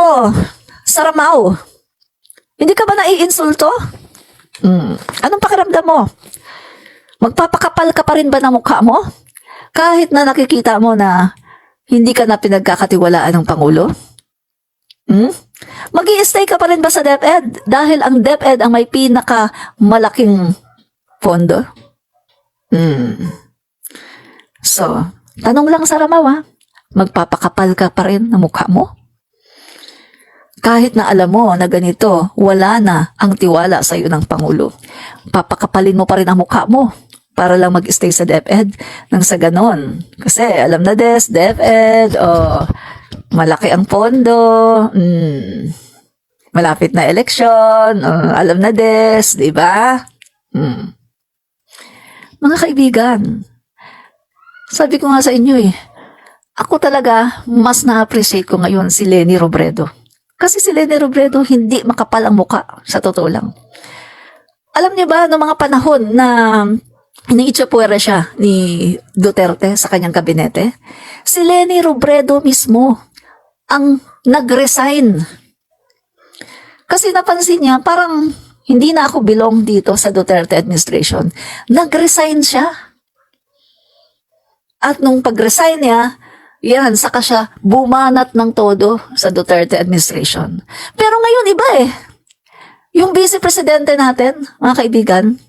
mo, Saramaw, hindi ka ba naiinsulto? Anong pakiramdam mo? Magpapakapal ka pa rin ba ng mukha mo? Kahit na nakikita mo na hindi ka na pinagkakatiwalaan ng Pangulo? Mag-i-stay ka pa rin ba sa DepEd? Dahil ang DepEd ang may pinakamalaking pondo? So, tanong lang Saramaw ha, magpapakapal ka pa rin ng mukha mo? Kahit na alam mo na ganito, wala na ang tiwala sa iyo ng Pangulo. Papakapalin mo pa rin ang mukha mo para lang mag-stay sa DepEd nang sa ganon. Kasi alam na DepEd, malaki ang pondo, malapit na eleksyon, alam na di ba? Mga kaibigan, sabi ko nga sa inyo ako talaga mas na-appreciate ko ngayon si Leni Robredo. Kasi si Leni Robredo hindi makapal ang muka, sa totoo lang. Alam niyo ba, noong mga panahon na iniitsapwera siya ni Duterte sa kanyang kabinete, si Leni Robredo mismo ang nag-resign. Kasi napansin niya, parang hindi na ako belong dito sa Duterte administration. Nag-resign siya. At nung pag-resign niya, yan, saka siya bumanat ng todo sa Duterte administration. Pero ngayon, iba Yung vice presidente natin, mga kaibigan,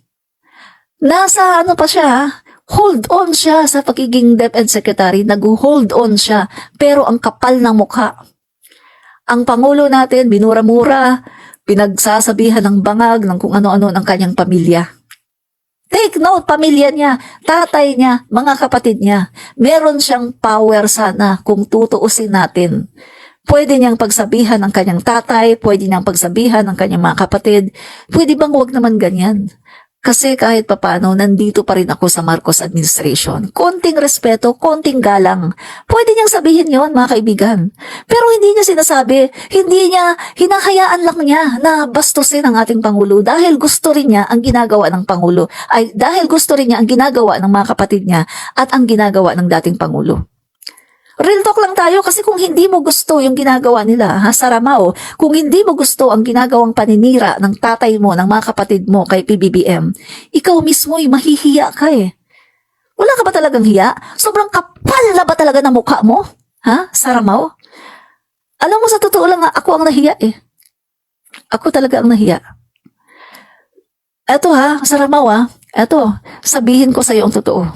nasa pa siya, hold on siya sa pagiging DepEd secretary, nag-hold on siya, pero ang kapal ng mukha. Ang Pangulo natin, binura-mura, pinagsasabihan ng bangag ng kung ano-ano ng kanyang pamilya. Take note, pamilya niya, tatay niya, mga kapatid niya. Meron siyang power sana kung tutuusin natin. Pwede niyang pagsabihan ng kanyang tatay, pwede niyang pagsabihan ng kanyang mga kapatid. Pwede bang huwag naman ganyan? Kasi kahit papano, nandito pa rin ako sa Marcos administration. Konting respeto, konting galang. Pwede niyang sabihin yon, mga kaibigan. Pero hindi niya sinasabi, hindi niya, hinahayaan lang niya na bastusin ang ating Pangulo dahil gusto rin niya ang ginagawa ng Pangulo. Dahil gusto rin niya ang ginagawa ng mga kapatid niya at ang ginagawa ng dating Pangulo. Real talk lang tayo kasi kung hindi mo gusto yung ginagawa nila, Saramaw, kung hindi mo gusto ang ginagawang paninira ng tatay mo, ng mga kapatid mo kay PBBM, ikaw mismo mahihiya ka Wala ka ba talagang hiya? Sobrang kapal na ba talaga ng mukha mo? Saramaw? Alam mo, sa totoo lang ako ang nahiya Ako talaga ang nahiya. Eto Saramaw eto, sabihin ko sa iyo ang totoo.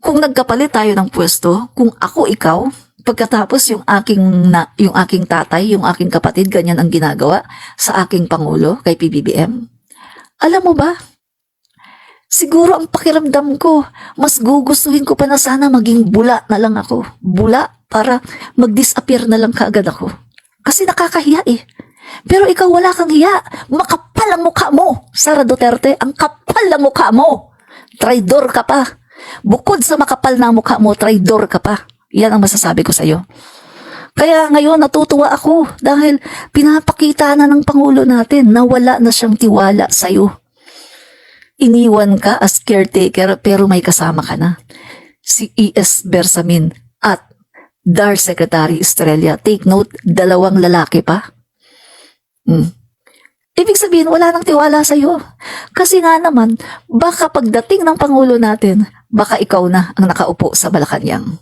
Kung nagkapalit tayo ng pwesto, kung ako ikaw, pagkatapos yung aking tatay, yung aking kapatid, ganyan ang ginagawa sa aking Pangulo kay PBBM. Alam mo ba? Siguro ang pakiramdam ko, mas gugustuhin ko pa na sana maging bula na lang ako. Bula para mag-disappear na lang kaagad ako. Kasi nakakahiya Pero ikaw wala kang hiya. Makapal ang mukha mo, Sara Duterte. Ang kapal ang mukha mo. Traidor ka pa. Bukod sa makapal na mukha mo, traidor ka pa. Yan ang masasabi ko sa iyo. Kaya ngayon natutuwa ako dahil pinapakita na ng Pangulo natin na wala na siyang tiwala sa iyo. Iniwan ka as caretaker pero may kasama ka na. Si E.S. Bersamin at DAR Secretary Estrella. Take note, 2 lalaki pa. Ibig sabihin, wala nang tiwala sa iyo. Kasi nga naman, baka pagdating ng Pangulo natin, baka ikaw na ang nakaupo sa Malacanang.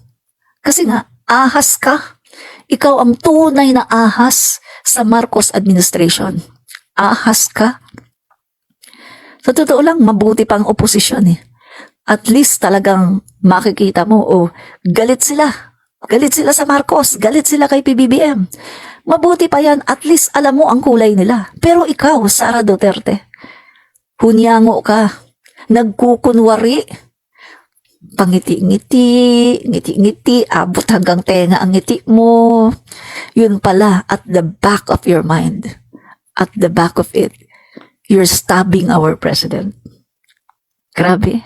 Kasi nga, ahas ka. Ikaw ang tunay na ahas sa Marcos administration. Ahas ka. Sa totoo lang, mabuti pang oposisyon At least talagang makikita mo, galit sila. Galit sila sa Marcos. Galit sila kay PBBM. Mabuti pa yan, at least alam mo ang kulay nila. Pero ikaw, Sara Duterte, hunyango ka, nagkukunwari, pangiti-ngiti, ngiti-ngiti, abot hanggang tenga ang ngiti mo. Yun pala, at the back of your mind, at the back of it, you're stabbing our president. Grabe.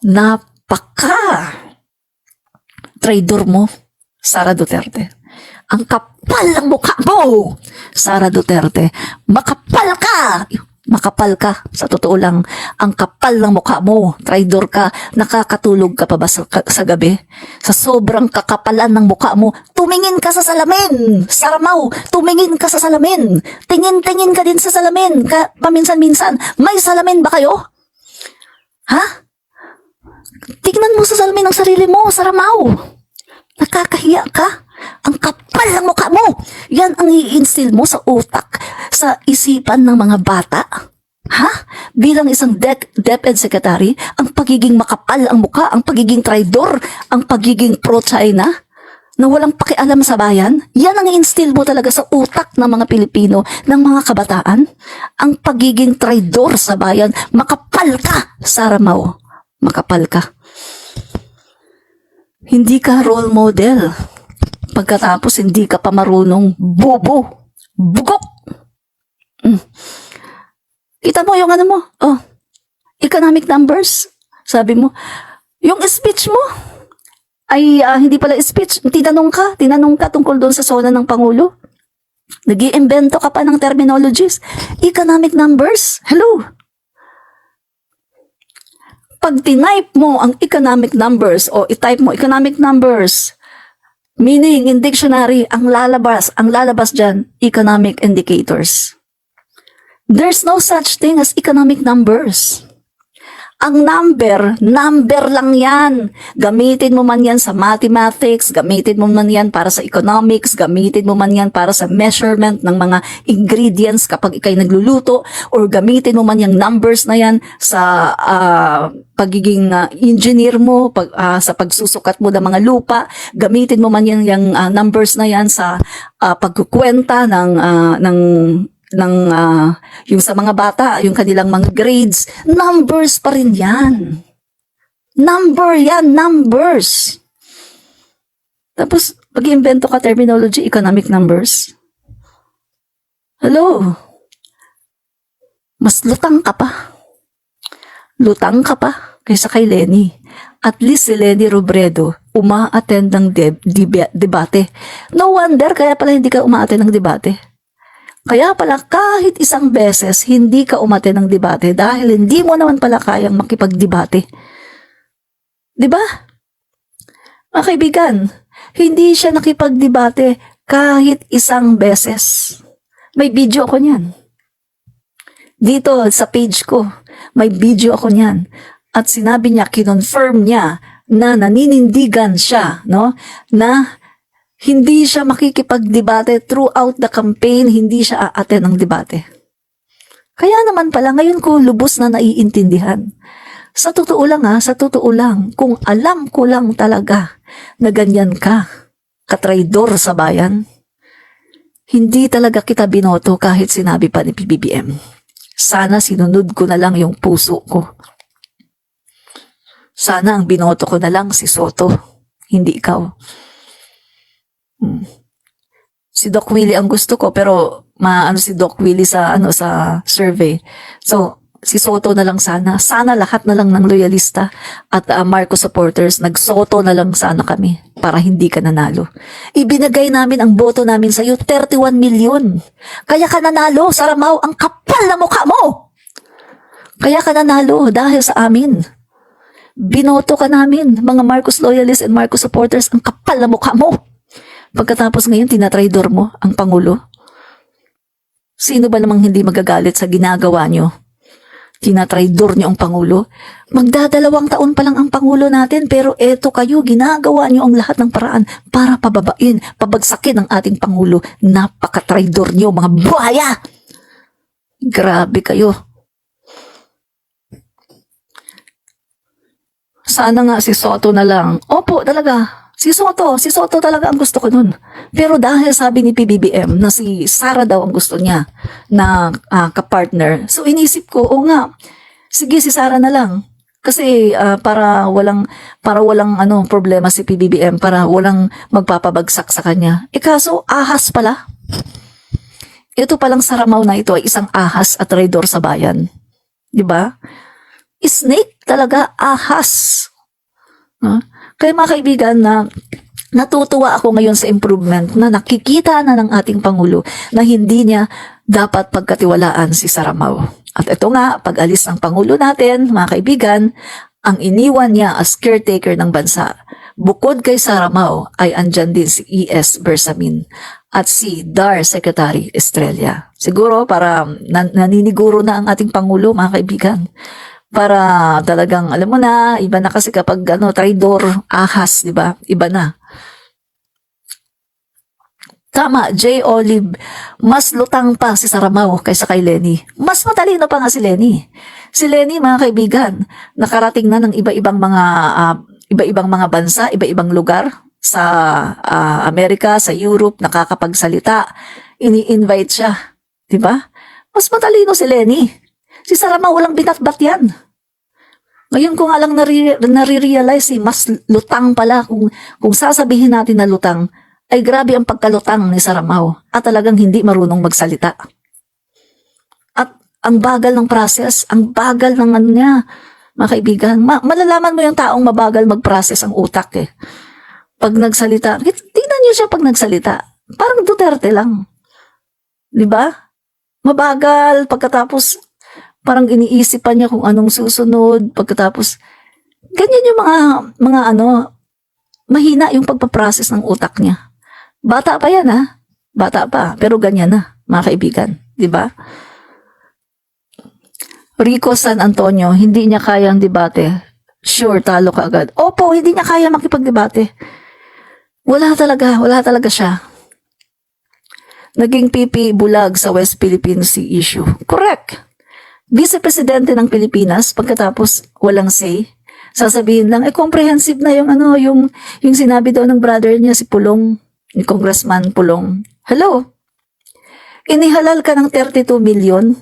Napaka-traidor mo, Sara Duterte. Ang kapal ng mukha mo, Sara Duterte. Makapal ka! Makapal ka, sa totoo lang. Ang kapal ng mukha mo, traidor ka, nakakatulog ka pa ba sa gabi? Sa sobrang kakapalan ng mukha mo, tumingin ka sa salamin! Saramaw, tumingin ka sa salamin! Tingin-tingin ka din sa salamin, paminsan-minsan. May salamin ba kayo? Ha? Tingnan mo sa salamin ng sarili mo, Saramaw! Nakakahiya ka? Ang kapal ng mukha mo! Yan ang i-instill mo sa utak, sa isipan ng mga bata. Ha? Bilang isang DepEd Secretary, ang pagiging makapal ang mukha, ang pagiging traidor, ang pagiging pro-China, na walang pakialam sa bayan, yan ang i-instill mo talaga sa utak ng mga Pilipino, ng mga kabataan. Ang pagiging traidor sa bayan, makapal ka, Saramaw. Makapal ka. Hindi ka role model. Pagkatapos, hindi ka pa marunong bobo. Bugok. Kita mo yung ano mo? Oh, economic numbers. Sabi mo, yung speech mo ay hindi pala speech. Tinanong ka tungkol doon sa zona ng Pangulo. Nag-iimbento ka pa ng terminologies. Economic numbers? Hello? Pag tinype mo ang economic numbers o itype mo economic numbers, meaning in dictionary, ang lalabas dyan, economic indicators. There's no such thing as economic numbers. Ang number lang yan. Gamitin mo man yan sa mathematics, gamitin mo man yan para sa economics, gamitin mo man yan para sa measurement ng mga ingredients kapag ikay nagluluto, or gamitin mo man yung numbers na yan sa pagiging engineer mo, sa pagsusukat mo ng mga lupa, gamitin mo man yan yung numbers na yan sa pagkukwenta yung sa mga bata, yung kanilang mga grades, numbers pa rin yan. Numbers. Tapos, pag-iimbento ka terminology, economic numbers. Hello? Mas lutang ka pa. Lutang ka pa kaysa kay Lenny. At least si Lenny Robredo, uma-attend ng debate. No wonder, kaya pala hindi ka uma-attend ng debate. Kaya pala kahit isang beses hindi ka umate ng debate dahil hindi mo naman pala kayang makipagdebate. 'Di ba? Mga kaibigan, hindi siya nakipagdebate kahit isang beses. May video ako niyan. Dito sa page ko, may video ako niyan. At sinabi niya, kinonfirm niya na naninindigan siya, no? Na hindi siya makikipagdebate throughout the campaign, hindi siya aaten ng debate. Kaya naman pala, ngayon ko lubos na naiintindihan. Sa totoo lang, kung alam ko lang talaga na ganyan ka, katraidor sa bayan, hindi talaga kita binoto kahit sinabi pa ni PBBM. Sana sinunod ko na lang yung puso ko. Sana ang binoto ko na lang si Soto, hindi ikaw. Si Doc Willie ang gusto ko, pero si Doc Willie sa survey. So si Soto na lang sana. Sana lahat na lang ng loyalista at Marcos supporters, nagsoto na lang sana kami para hindi ka nanalo. Ibinigay namin ang boto namin sa iyo, 31 million. Kaya ka nanalo, Saramaw, ang kapal na mukha mo. Kaya ka nanalo dahil sa amin. Binoto ka namin, mga Marcos loyalists and Marcos supporters, ang kapal na mukha mo. Pagkatapos ngayon, tinatraidor mo ang Pangulo. Sino ba namang hindi magagalit sa ginagawa nyo? Tinatraidor nyo ang Pangulo. Magdadalawang taon pa lang ang Pangulo natin, pero eto kayo, ginagawa nyo ang lahat ng paraan para pabagsakin ang ating Pangulo. Napakatraidor nyo, mga buhaya! Grabe kayo. Sana nga si Soto na lang. Opo, talaga. Si Soto talaga ang gusto ko nun. Pero dahil sabi ni PBBM na si Sara daw ang gusto niya na kapartner, so inisip ko, nga, sige si Sara na lang. Kasi para walang problema si PBBM, para walang magpapabagsak sa kanya. Kaso ahas pala. Ito palang Saramaw na ito ay isang ahas at traidor sa bayan. 'Di ba? Snake talaga, ahas. Kaya mga kaibigan, natutuwa ako ngayon sa improvement na nakikita na ng ating Pangulo na hindi niya dapat pagkatiwalaan si Saramaw. At ito nga, pag-alis ng Pangulo natin, mga kaibigan, ang iniwan niya as caretaker ng bansa. Bukod kay Sara Mao ay andyan din si E.S. Bersamin at si DAR Secretary Estrella. Siguro para naniniguro na ang ating Pangulo, mga kaibigan. Para talagang, alam mo na, iba na kasi kapag traidor, ahas, di ba? Iba na. Tama, J. Olive, mas lutang pa si Sara Mao kaysa kay Lenny. Mas matalino pa nga si Lenny. Si Lenny, mga kaibigan, nakarating na ng iba-ibang mga bansa, iba-ibang lugar sa Amerika, sa Europe, nakakapagsalita. Ini-invite siya. Diba? Mas matalino si Lenny. Si Sara Mao walang binatbat yan. Ngayon ko nga lang nare-realize, mas lutang pala kung sasabihin natin na lutang, ay grabe ang pagkalutang ni Sara Mao at talagang hindi marunong magsalita. At ang bagal ng process, ang bagal ng niya, mga kaibigan. Malalaman mo yung taong mabagal mag-process ang utak eh. Pag nagsalita, tingnan niyo siya pag nagsalita. Parang Duterte lang. Di ba? Mabagal, pagkatapos parang iniisip pa niya kung anong susunod, pagkatapos ganyan yung mga mahina yung pagpaprocess ng utak niya. Bata pa yan bata pa, pero ganyan na, mga kaibigan, di ba? Rico San Antonio, hindi niya kayang debate. Sure, talo ka agad. Opo, hindi niya kaya makipagdebate. Wala talaga siya. Naging pipi bulag sa West Philippine Sea issue. Correct. Vice Presidente ng Pilipinas, pagkatapos walang say, sasabihin lang, comprehensive na yung sinabi daw ng brother niya, si Pulong, ni Congressman Pulong. Hello? Inihalal ka ng 32 million,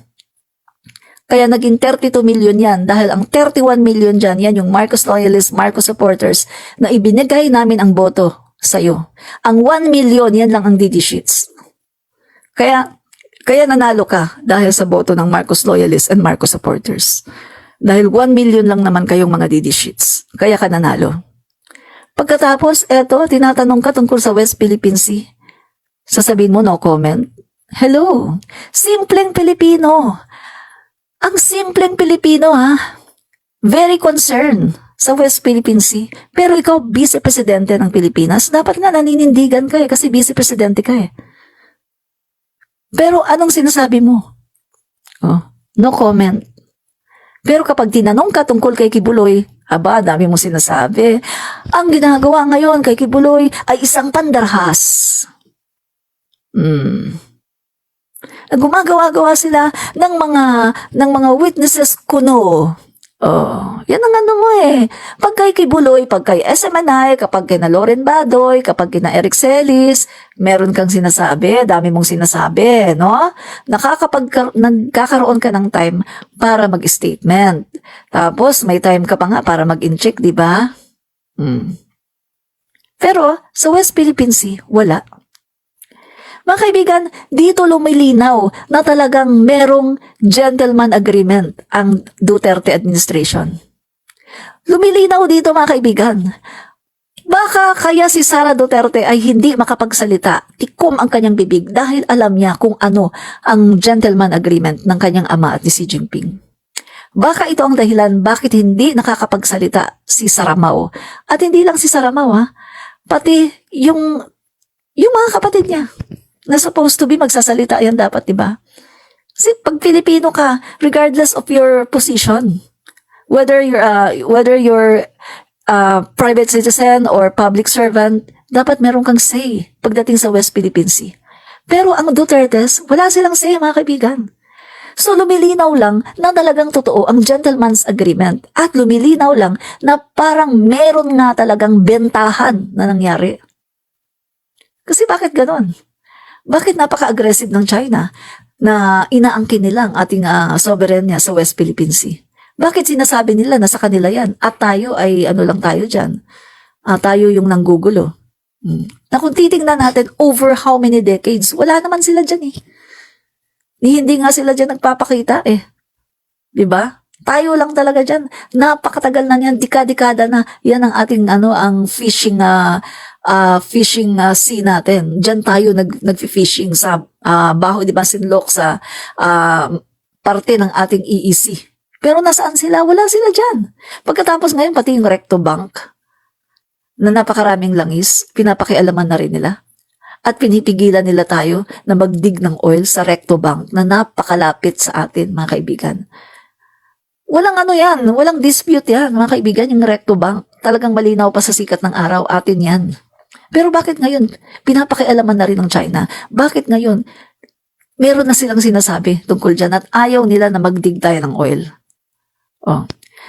kaya naging 32 million yan, dahil ang 31 million dyan, yan yung Marcos loyalists, Marcos supporters, na ibinigay namin ang boto sa'yo. Ang 1 million, yan lang ang DD sheets. Kaya nanalo ka dahil sa boto ng Marcos loyalists and Marcos supporters. Dahil 1 million lang naman kayong mga DD sheets. Kaya ka nanalo. Pagkatapos, tinatanong ka tungkol sa West Philippine Sea. Sasabihin mo, no comment. Hello, simpleng Pilipino. Ang simpleng Pilipino, very concerned sa West Philippine Sea. Pero ikaw, Vice Presidente ng Pilipinas, dapat nga naninindigan ka kasi Vice Presidente ka Pero anong sinasabi mo? No comment. Pero kapag tinanong ka tungkol kay Kibuloy, dami mo sinasabi. Ang ginagawa ngayon kay Kibuloy ay isang pandarhas. Gumagawa-gawa sila ng mga witnesses kuno. Yan ang mo Pag kay Kibuloy, pag kay SMNI, kapag kay na Loren Badoy, kapag kay na Eric Celis, meron kang sinasabi, dami mong sinasabi, no? Nagkakaroon ka ng time para mag-statement. Tapos, may time ka pa nga para mag-incheck, di ba? Pero, sa West Philippine Sea, wala. Mga kaibigan, dito lumilinaw na talagang merong gentleman agreement ang Duterte administration. Lumilinaw dito, mga kaibigan. Baka kaya si Sara Duterte ay hindi makapagsalita, tikom ang kanyang bibig dahil alam niya kung ano ang gentleman agreement ng kanyang ama at ni Xi Jinping. Baka ito ang dahilan bakit hindi nakakapagsalita si Sara Mao. At hindi lang si Sara Mao, pati yung mga kapatid niya na supposed to be magsasalita yan dapat, di ba? Kasi pag Pilipino ka, regardless of your position, whether you're private citizen or public servant, dapat meron kang say pagdating sa West Philippine Sea. Pero ang Dutertes, wala silang say, mga kaibigan. So lumilinaw lang na talagang totoo ang gentleman's agreement at lumilinaw lang na parang meron nga talagang bentahan na nangyari. Kasi bakit ganon? Bakit napaka-aggressive ng China na inaangkin nila ang ating soberanya sa West Philippine Sea? Bakit sinasabi nila na sa kanila yan? At tayo ay lang tayo dyan? Tayo yung nanggugulo. Na kung titingnan natin over how many decades, wala naman sila dyan Hindi nga sila dyan nagpapakita Diba? Tayo lang talaga dyan. Napakatagal na yan, dekada-dekada na. Yan ang ating ang fishing sea natin. Diyan tayo nag-fishing sa Baho de Masinloc, sa parte ng ating EEC. Pero nasaan sila? Wala sila dyan. Pagkatapos ngayon, pati yung Recto Bank, na napakaraming langis, pinapakialaman na rin nila. At pinipigilan nila tayo na magdig ng oil sa Recto Bank na napakalapit sa atin, mga kaibigan. Walang ano yan, walang dispute yan, mga kaibigan, yung Recto Bank. Talagang malinaw pa sa sikat ng araw, atin yan. Pero bakit ngayon, pinapakialaman na rin ng China? Bakit ngayon, meron na silang sinasabi tungkol dyan at ayaw nila na magdig tayo ng oil? Oh.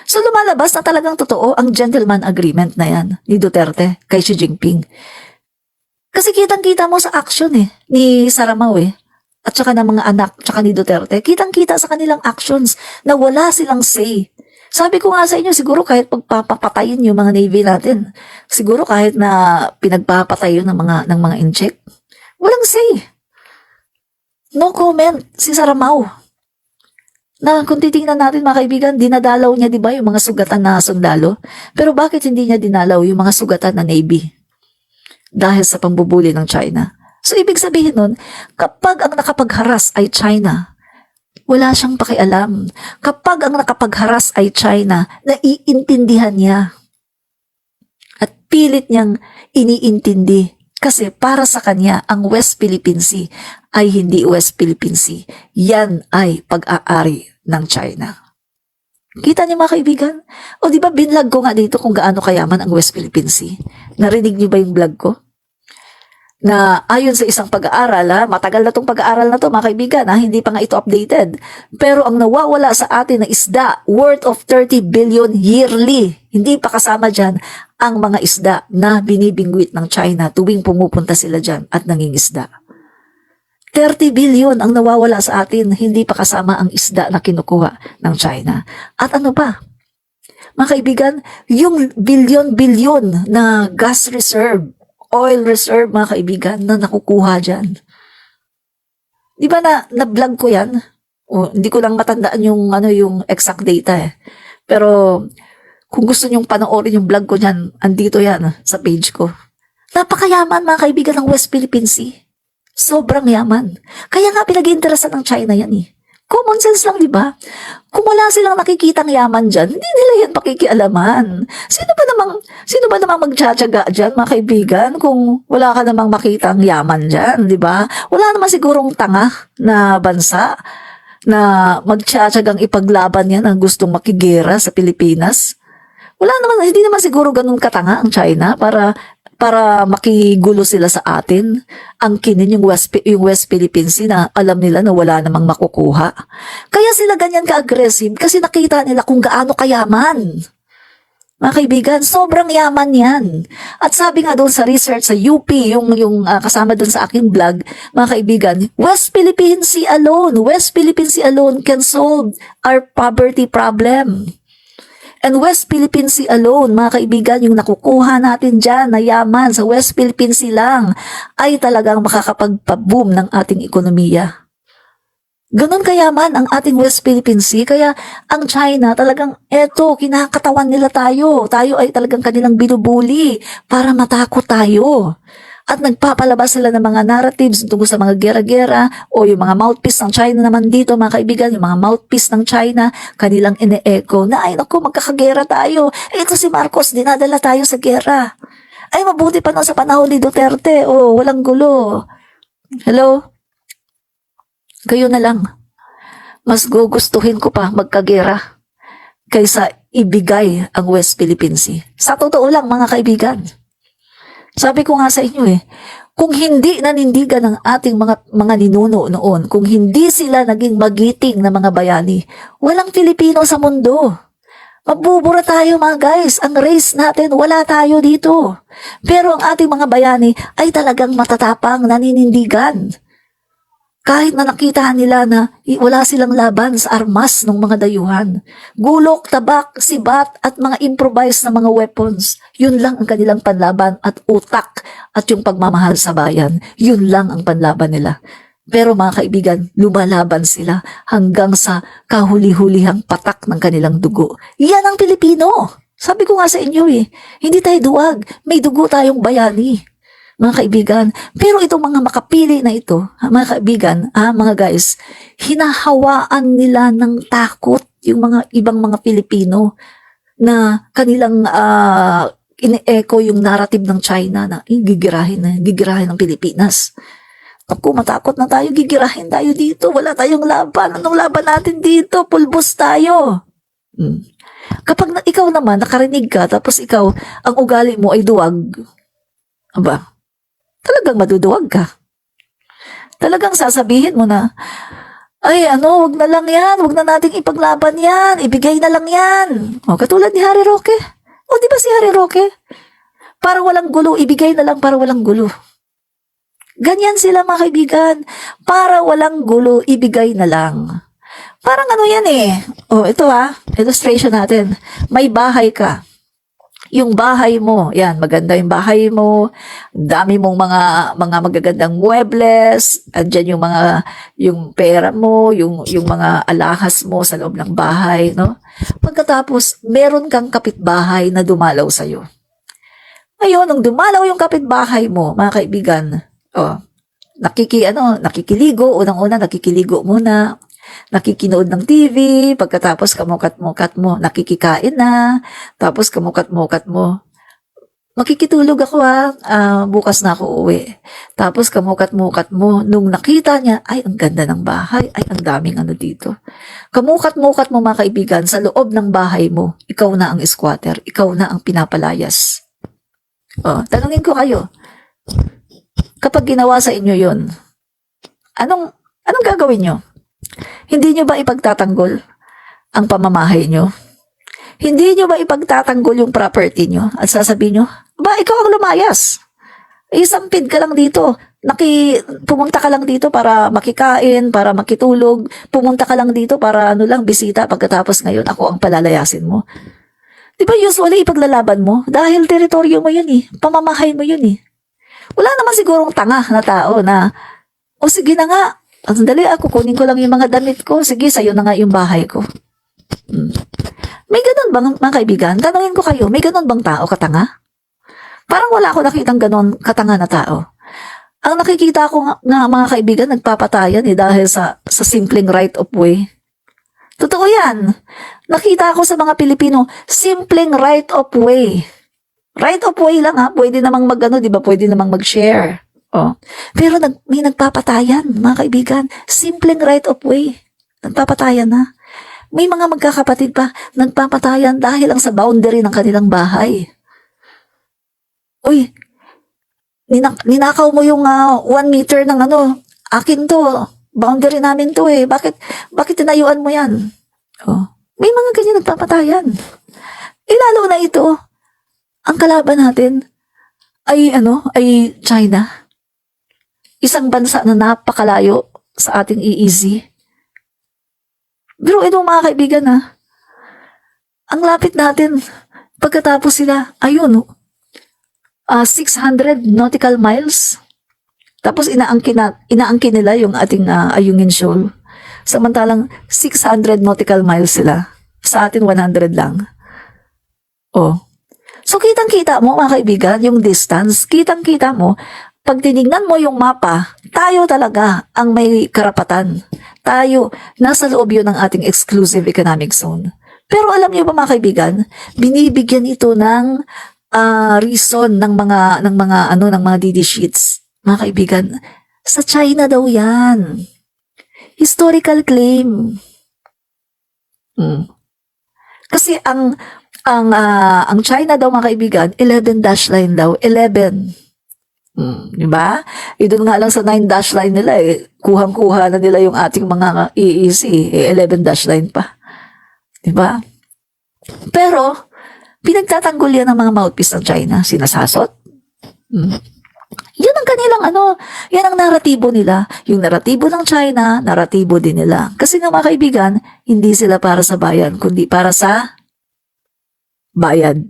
So lumalabas na talagang totoo ang gentleman agreement na yan ni Duterte kay Xi Jinping. Kasi kitang-kita mo sa action ni Saramaw at saka ng mga anak, tsaka ni Duterte, kitang-kita sa kanilang actions na wala silang say. Sabi ko nga sa inyo, siguro kahit pagpapatayin yung mga Navy natin, siguro kahit na pinagpapatay yun ng mga incheck, walang say. No comment si Saramaw. Na kung titingnan natin mga kaibigan, dinadalaw niya di ba yung mga sugatan na sundalo? Pero bakit hindi niya dinalaw yung mga sugatan na Navy? Dahil sa pambubuli ng China. So ibig sabihin nun, kapag ang nakapagharas ay China, wala siyang pakialam. Kapag ang nakapagharas ay China, naiintindihan niya. At pilit niyang iniintindi. Kasi para sa kanya, ang West Philippine Sea ay hindi West Philippine Sea. Yan ay pag-aari ng China. Kita niyo mga kaibigan? O di ba binlog ko nga dito kung gaano kayaman ang West Philippine Sea? Narinig niyo ba yung vlog ko? Na ayon sa isang pag-aaral, matagal na itong pag-aaral na to mga kaibigan, hindi pa nga ito updated. Pero ang nawawala sa atin na isda, worth of 30 billion yearly. Hindi pa kasama dyan ang mga isda na binibingwit ng China tuwing pumupunta sila dyan at nangingisda. 30 billion ang nawawala sa atin, hindi pa kasama ang isda na kinukuha ng China. At ano pa? Mga kaibigan, yung billion-billion na gas reserve, oil reserve, mga kaibigan, na nakukuha dyan. Di ba na-vlog ko yan? O, hindi ko lang matandaan yung exact data Pero, kung gusto nyong panoorin yung vlog ko dyan, andito yan sa page ko. Napakayaman, mga kaibigan, ng West Philippine Sea. Sobrang yaman. Kaya nga pinag-iinteresan ng China yan Common sense lang, di ba? Kung wala silang nakikitang yaman dyan, hindi nila yan pakikialaman. Sino ba namang magtsatsaga dyan, mga kaibigan, kung wala ka namang makitang yaman dyan, di ba? Wala naman sigurong tanga na bansa na magtsatsagang ipaglaban yan ang gustong makigera sa Pilipinas. Hindi naman siguro ganun katanga ang China para makigulo sila sa atin. Ang kinin yung West Philippine Sea na alam nila na wala namang makukuha. Kaya sila ganyan ka-aggressive kasi nakita nila kung gaano kayaman. Mga kaibigan, sobrang yaman yan. At sabi nga doon sa research sa UP, yung kasama doon sa aking vlog, mga kaibigan, West Philippine Sea alone can solve our poverty problem. And West Philippine Sea alone, mga kaibigan, yung nakukuha natin dyan na yaman sa West Philippine Sea lang, ay talagang makakapagpa-boom ng ating ekonomiya. Ganon kayaman ang ating West Philippine Sea, kaya ang China talagang, kinakatawan nila tayo. Tayo ay talagang kanilang binubuli para matakot tayo. At nagpapalabas sila ng mga narratives tungkol sa mga gera-gera o yung mga mouthpiece ng China naman dito, mga kaibigan, yung mga mouthpiece ng China, kanilang ine-echo na, magkakagera tayo. Ito si Marcos, dinadala tayo sa gera. Ay, mabuti pa sa panahon ni Duterte. Walang gulo. Hello? Kayo na lang. Mas gugustuhin ko pa magkagera kaysa ibigay ang West Philippine Sea. Sa totoo lang, mga kaibigan. Sabi ko nga sa inyo kung hindi nanindigan ng ating mga ninuno noon, kung hindi sila naging magiting na mga bayani, walang Pilipino sa mundo. Magbubura tayo mga guys, ang race natin, wala tayo dito. Pero ang ating mga bayani ay talagang matatapang, naninindigan. Kahit na nakita nila na wala silang laban sa armas ng mga dayuhan. Gulok, tabak, sibat at mga improvised na mga weapons. Yun lang ang kanilang panlaban at utak at yung pagmamahal sa bayan. Yun lang ang panlaban nila. Pero mga kaibigan, lumalaban sila hanggang sa kahuli-hulihang patak ng kanilang dugo. Yan ang Pilipino. Sabi ko nga sa inyo hindi tayo duwag. May dugo tayong bayani. mga kaibigan. Pero itong mga makapili na ito, mga kaibigan, mga guys, hinahawaan nila ng takot yung mga ibang mga Pilipino na kanilang ine-echo yung narrative ng China na gigirahin ng Pilipinas. Ako, matakot na tayo, gigirahin tayo dito, wala tayong laban. Anong laban natin dito? Pulbos tayo. Kapag ikaw naman, nakarinig ka, tapos ikaw, ang ugali mo ay duwag, aba, talagang maduduwag ka. Talagang sasabihin mo na, ay wag na lang yan, wag na nating ipaglaban yan, ibigay na lang yan. Katulad ni Harry Roque. Di ba si Harry Roque? Para walang gulo, ibigay na lang para walang gulo. Ganyan sila mga kaibigan. Para walang gulo, ibigay na lang. Parang yan ito illustration natin. May bahay ka. Yung bahay mo, yan, maganda yung bahay mo, dami mong mga magagandang muebles, andyan yung pera mo, yung mga alahas mo sa loob ng bahay, no? Pagkatapos, meron kang kapitbahay na dumalaw sa'yo. Ngayon, nung dumalaw yung kapitbahay mo, mga kaibigan, nakikiligo, unang-una nakikiligo muna, nakikinood ng TV, pagkatapos kamukat-mukat mo, nakikikain na, tapos kamukat-mukat mo. Makikitulog ako bukas na ako uwi. Tapos kamukat-mukat mo, nung nakita niya, ay ang ganda ng bahay, ay ang daming dito. Kamukat-mukat mo mga kaibigan, sa loob ng bahay mo, ikaw na ang squatter, ikaw na ang pinapalayas. Tanungin ko kayo, kapag ginawa sa inyo yon, anong gagawin nyo? Hindi nyo ba ipagtatanggol ang pamamahay nyo? Hindi nyo ba ipagtatanggol yung property nyo? At sasabihin nyo, ikaw ang lumayas. Isampid ka lang dito. Pumunta ka lang dito para makikain, para makitulog. Pumunta ka lang dito para bisita. Pagkatapos ngayon, ako ang palalayasin mo. Di ba usually ipaglalaban mo? Dahil teritoryo mo yun pamamahay mo yun Wala naman sigurong tanga na tao na, sige na nga, sandali kukunin ko lang yung mga damit ko. Sige, sa'yo na nga yung bahay ko. May ganun bang, mga kaibigan? Tanungin ko kayo, may ganun bang tao katanga? Parang wala ako nakitang ganun katanga na tao. Ang nakikita ko nga mga kaibigan, nagpapatayan dahil sa simpleng right of way. Totoo yan. Nakita ko sa mga Pilipino, simpleng right of way. Right of way lang pwede namang di ba? Pwede namang mag-share. Pero may nagpapatayan, mga kaibigan. Simpleng right of way. Nagpapatayan na. May mga magkakapatid pa, nagpapatayan dahil lang sa boundary ng kanilang bahay. Uy, ninakaw mo yung 1 meter ng akin to. Boundary namin to Bakit tinayuan mo yan? May mga ganyan nagpapatayan. Lalo na ito, ang kalaban natin ay China. Isang bansa na napakalayo sa ating EEZ. Pero ito mga kaibigan ang lapit natin, pagkatapos sila, 600 nautical miles. Tapos inaangkin nila yung ating Ayungin Shoal. Samantalang 600 nautical miles sila. Sa atin 100 lang. So kitang-kita mo mga kaibigan, yung distance, kitang-kita mo, pag tinignan mo yung mapa, tayo talaga ang may karapatan. Tayo, nasa loob yun ng ating exclusive economic zone. Pero alam niyo ba mga kaibigan, binibigyan ito ng reason ng mga DD sheets. Mga kaibigan, sa China daw yan. Historical claim. Kasi ang China daw mga kaibigan, 11 dash line daw, 11. Diba? Doon nga lang sa 9 dash line nila kuhang-kuha na nila yung ating mga EEC, 11 dash line pa. Diba? Pero pinagtatanggol yan ng mga mouthpiece ng China, sinasasot. Yan ang kanilang yan ang naratibo nila. Yung naratibo ng China, naratibo din nila. Kasi nga mga kaibigan, hindi sila para sa bayan, kundi para sa bayad.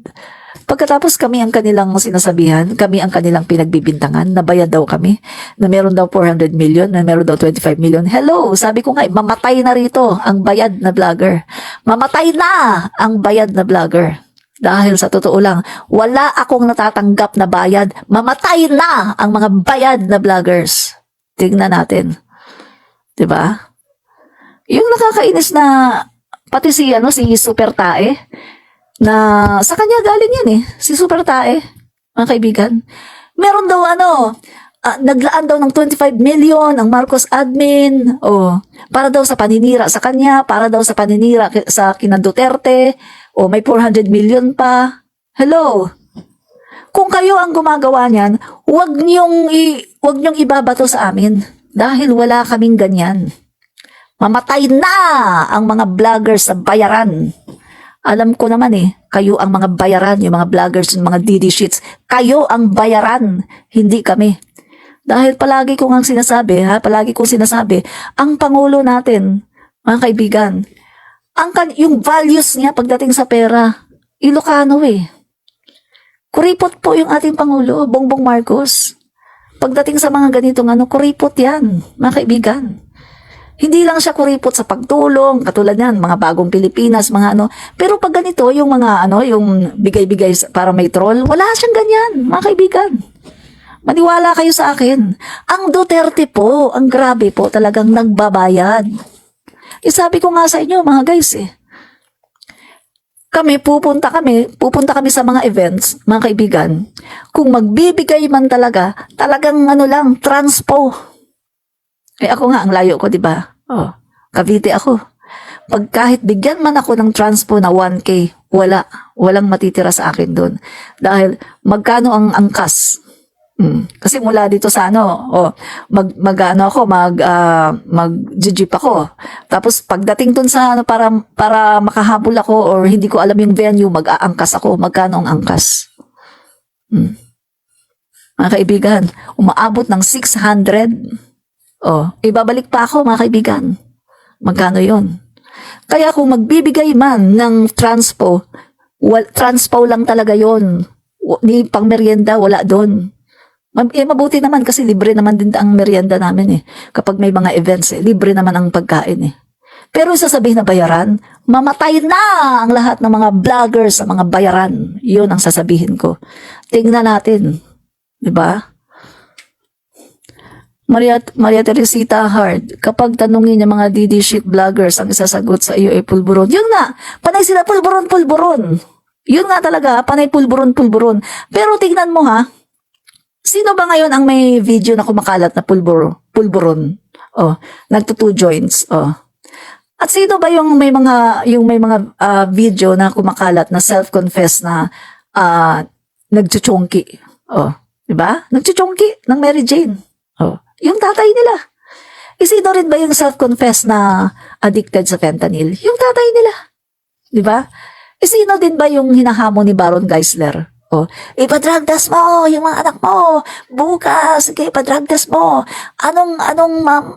Pagkatapos kami ang kanilang sinasabihan, kami ang kanilang pinagbibintangan, na bayad daw kami, na meron daw 400 million, na meron daw 25 million. Hello, sabi ko nga, mamatay na rito ang bayad na vlogger. Mamatay na ang bayad na vlogger. Dahil sa totoo lang, wala akong natatanggap na bayad. Mamatay na ang mga bayad na vloggers. Tingnan natin. 'Di ba? Yung nakakainis na pati si si Super Tae na sa kanya galing yan si Super Tae, mga kaibigan. Meron daw naglaan daw ng 25 million ang Marcos admin, para daw sa paninira sa kanya, para daw sa paninira sa kina Duterte, may 400 million pa. Hello. Kung kayo ang gumagawa niyan, wag niyong ibabato sa amin dahil wala kaming ganyan. Mamatay na ang mga vloggers sa bayaran. Alam ko naman kayo ang mga bayaran, yung mga vloggers, yung mga DD sheets. Kayo ang bayaran, hindi kami. Dahil palagi kong sinasabi, ang Pangulo natin, mga kaibigan, yung values niya pagdating sa pera, Ilocano Kuripot po yung ating Pangulo, Bongbong Marcos. Pagdating sa mga ganitong kuripot yan, mga kaibigan. Hindi lang siya kuripot sa pagtulong, katulad yan, mga bagong Pilipinas, Pero pag ganito, yung mga yung bigay-bigay para may troll, wala siyang ganyan, mga kaibigan. Maniwala kayo sa akin. Ang Duterte po, ang grabe po, talagang nagbabayad. Sabi ko nga sa inyo, mga guys pupunta kami sa mga events, mga kaibigan. Kung magbibigay man talagang transpo. Ako nga, ang layo ko, di ba? Cavite ako. Pag kahit bigyan man ako ng transpo na 1K, walang matitira sa akin doon. Dahil magkano ang angkas? Kasi mula dito sa mag-jeep ako. Tapos pagdating doon sa para makahabol ako or hindi ko alam yung venue, mag-aangkas ako. Magkano ang angkas? Mga kaibigan, umaabot ng 600. Ibabalik pa ako, mga kaibigan. Magkano yon? Kaya kung magbibigay man ng transpo lang talaga yon. Ni pang merienda, wala doon. Mabuti naman kasi libre naman din ang merienda namin Kapag may mga events libre naman ang pagkain Pero sasabihin na bayaran, mamatay na ang lahat ng mga vloggers sa mga bayaran. Yun ang sasabihin ko. Tingnan natin. Diba? Maria Teresita Hard, kapag tanungin yung mga DD shit vloggers, ang isasagot sa iyo ay pulburon. Yun nga, panay sila pulburon. Yun nga talaga, panay pulburon. Pero tignan mo sino ba ngayon ang may video na kumakalat na pulburon? Nagto 2 joints. At sino ba yung may mga video na kumakalat na self-confess na nagchuchongki? Di ba? Nagchuchongki ng Mary Jane. Yung tatay nila. Sino rin ba yung self-confess na addicted sa fentanyl? Yung tatay nila. Di ba? Sino din ba yung hinahamon ni Baron Geisler? Ipadrag test mo yung mga anak mo. Bukas, sige, ipadrag test mo. Anong